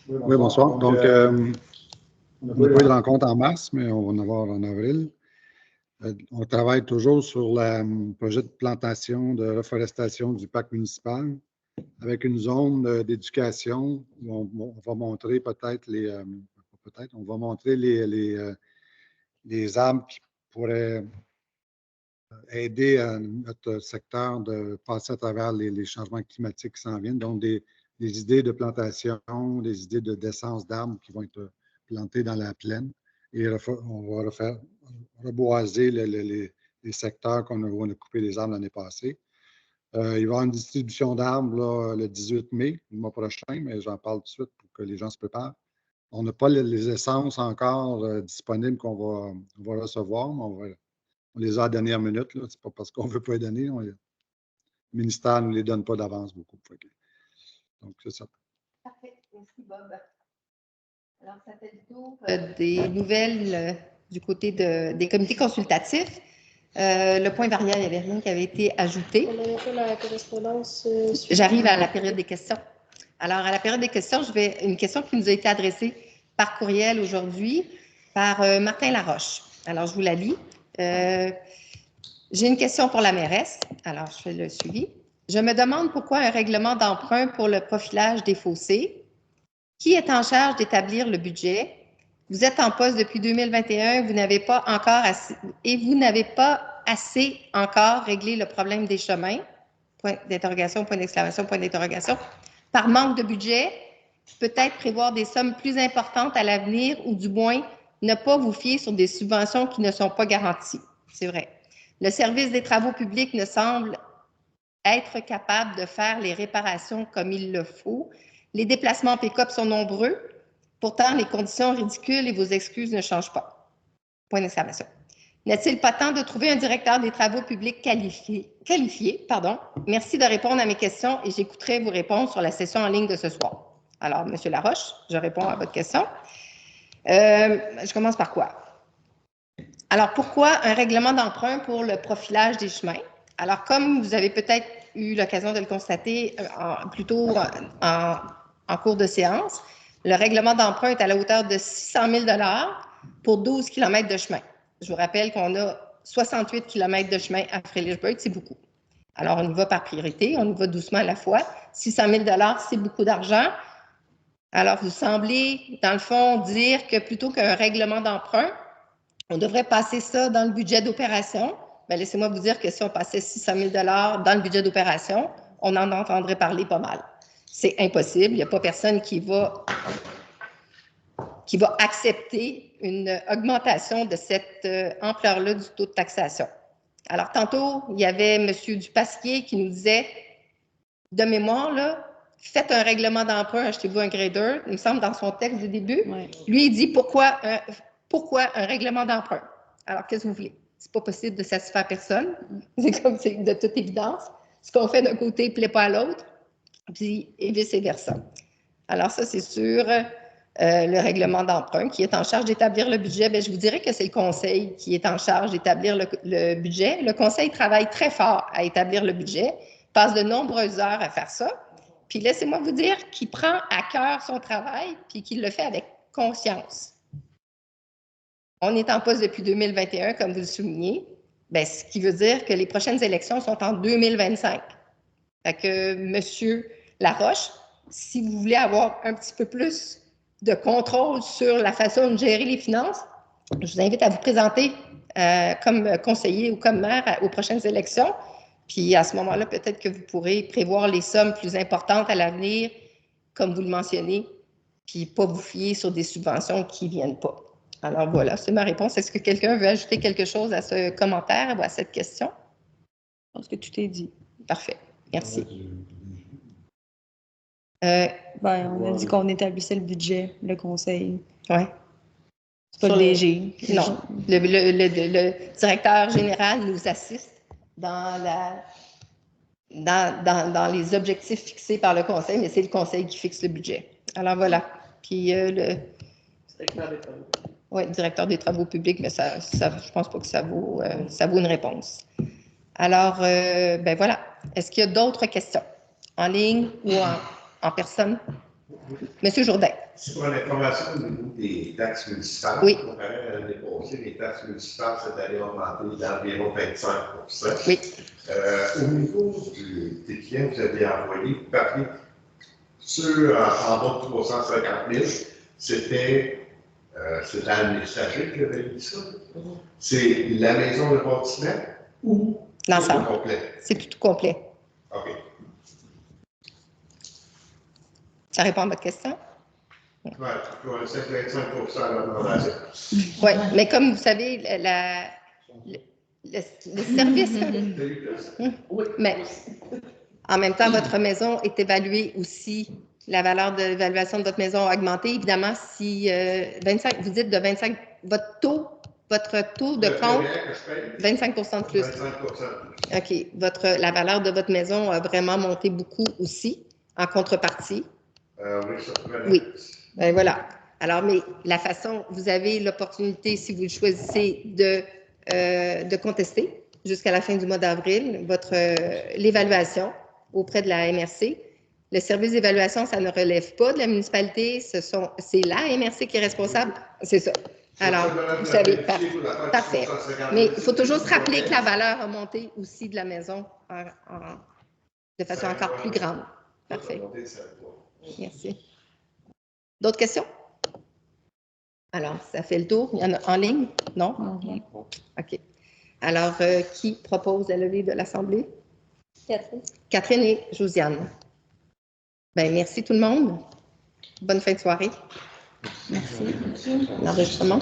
Oui, bonsoir. Donc, on n'a pas eu de rencontre en mars, mais on va en avoir en avril. On travaille toujours sur le projet de plantation, de reforestation du parc municipal avec une zone d'éducation où on va montrer peut-être on va montrer les arbres qui pourraient aider notre secteur de passer à travers les changements climatiques qui s'en viennent. Donc, des idées de plantation, des idées de d'essence d'arbres qui vont être plantées dans la plaine. Et on va reboiser les secteurs on a coupé les arbres l'année passée. Il va y avoir une distribution d'arbres le 18 mai, le mois prochain, mais j'en parle tout de suite pour que les gens se préparent. On n'a pas les essences encore disponibles qu'on va recevoir, mais on les a à la dernière minute. Ce n'est pas parce qu'on ne veut pas les donner. Le ministère ne les donne pas d'avance beaucoup. Donc, c'est ça. Parfait. Merci, Bob. Alors, ça fait le tour des nouvelles du côté des comités consultatifs. Le point variable, il n'y avait rien qui avait été ajouté. On avait fait la correspondance. J'arrive à la période des questions. Alors, à la période des questions, une question qui nous a été adressée par courriel aujourd'hui par Martin Laroche. Alors, je vous la lis. J'ai une question pour la mairesse. Alors, je fais le suivi. Je me demande pourquoi un règlement d'emprunt pour le profilage des fossés. Qui est en charge d'établir le budget? Vous êtes en poste depuis 2021, vous n'avez pas assez encore réglé le problème des chemins. Point d'interrogation, point d'exclamation, point d'interrogation. Par manque de budget, peut-être prévoir des sommes plus importantes à l'avenir ou du moins ne pas vous fier sur des subventions qui ne sont pas garanties. C'est vrai. Le service des travaux publics ne semble être capable de faire les réparations comme il le faut. Les déplacements pick-up sont nombreux. Pourtant, les conditions ridicules et vos excuses ne changent pas. Point d'exclamation. N'est-il pas temps de trouver un directeur des travaux publics qualifié? Merci de répondre à mes questions et j'écouterai vos réponses sur la session en ligne de ce soir. Alors, M. Laroche, je réponds à votre question. Je commence par quoi? Alors, pourquoi un règlement d'emprunt pour le profilage des chemins? Alors, comme vous avez peut-être eu l'occasion de le constater plus tôt en cours de séance, le règlement d'emprunt est à la hauteur de 600 000 $ pour 12 km de chemin. Je vous rappelle qu'on a 68 km de chemin à Frédéricksburg, c'est beaucoup. Alors, on y va par priorité, on y va doucement à la fois. 600 000 $, c'est beaucoup d'argent. Alors, vous semblez, dans le fond, dire que plutôt qu'un règlement d'emprunt, on devrait passer ça dans le budget d'opération. Bien, laissez-moi vous dire que si on passait 600 000 $ dans le budget d'opération, on en entendrait parler pas mal. C'est impossible. Il n'y a pas personne qui va accepter une augmentation de cette ampleur-là du taux de taxation. Alors, tantôt, il y avait M. Dupasquier qui nous disait, de mémoire, là, faites un règlement d'emprunt, achetez-vous un grader, il me semble, dans son texte du début. Ouais. Lui, il dit pourquoi un règlement d'emprunt? Alors, qu'est-ce que vous voulez? C'est pas possible de satisfaire personne. C'est comme c'est de toute évidence. Ce qu'on fait d'un côté ne plaît pas à l'autre, puis et vice-versa. Alors, ça, c'est sur le règlement d'emprunt qui est en charge d'établir le budget. Bien, je vous dirais que c'est le conseil qui est en charge d'établir le budget. Le conseil travaille très fort à établir le budget, passe de nombreuses heures à faire ça. Puis, laissez-moi vous dire qu'il prend à cœur son travail puis qu'il le fait avec conscience. On est en poste depuis 2021, comme vous le soulignez, bien, ce qui veut dire que les prochaines élections sont en 2025. Fait que, M. Laroche, si vous voulez avoir un petit peu plus de contrôle sur la façon de gérer les finances, je vous invite à vous présenter comme conseiller ou comme maire aux prochaines élections. Puis à ce moment-là, peut-être que vous pourrez prévoir les sommes plus importantes à l'avenir, comme vous le mentionnez, puis pas vous fier sur des subventions qui ne viennent pas. Alors voilà, c'est ma réponse. Est-ce que quelqu'un veut ajouter quelque chose à ce commentaire ou à cette question? Je pense que tout est dit. Parfait. Merci. On a dit qu'on établissait le budget, le conseil. Oui. C'est pas le DG. Non. Le directeur général nous assiste dans les objectifs fixés par le conseil, mais c'est le conseil qui fixe le budget. Alors voilà. Puis oui, directeur des travaux publics, mais ça, je pense pas que ça vaut une réponse. Alors, ben voilà. Est-ce qu'il y a d'autres questions en ligne ou en personne? Monsieur Jourdain. C'est pour l'information au niveau des taxes municipales. Oui. Comparé à l'année passée, les taxes municipales cette année ont augmenté d'environ 25 %. Oui. Au niveau des clients que vous avez envoyés, vous parlez ceux en bas de 350 000, c'était l'administratif qui avait dit ça. C'est la maison de bâtiment ou l'ensemble complet? C'est tout complet. OK. Ça répond à votre question? Oui, c'est 25 % à l'augmentation. Oui, mais comme vous savez, le service. Oui, mais en même temps, votre maison est évaluée aussi. La valeur de l'évaluation de votre maison a augmenté. Évidemment, si 25, vous dites de 25, votre taux de compte, 25 % de plus. 25 % de OK. plus. La valeur de votre maison a vraiment monté beaucoup aussi, en contrepartie. Oui, ça peut Oui. Ben voilà. Alors, mais la façon, vous avez l'opportunité, si vous le choisissez, de contester jusqu'à la fin du mois d'avril l'évaluation auprès de la MRC. Le service d'évaluation, ça ne relève pas de la municipalité, c'est la MRC qui est responsable. C'est ça. Alors, vous savez, parfait. Mais il faut toujours se rappeler que la valeur a monté aussi de la maison de façon encore plus grande. Parfait. Merci. D'autres questions? Alors, ça fait le tour. Il y en a en ligne? Non? OK. Alors, qui propose la levée de l'Assemblée? Catherine. Catherine et Josiane. Bien, merci tout le monde. Bonne fin de soirée. Merci. L'enregistrement.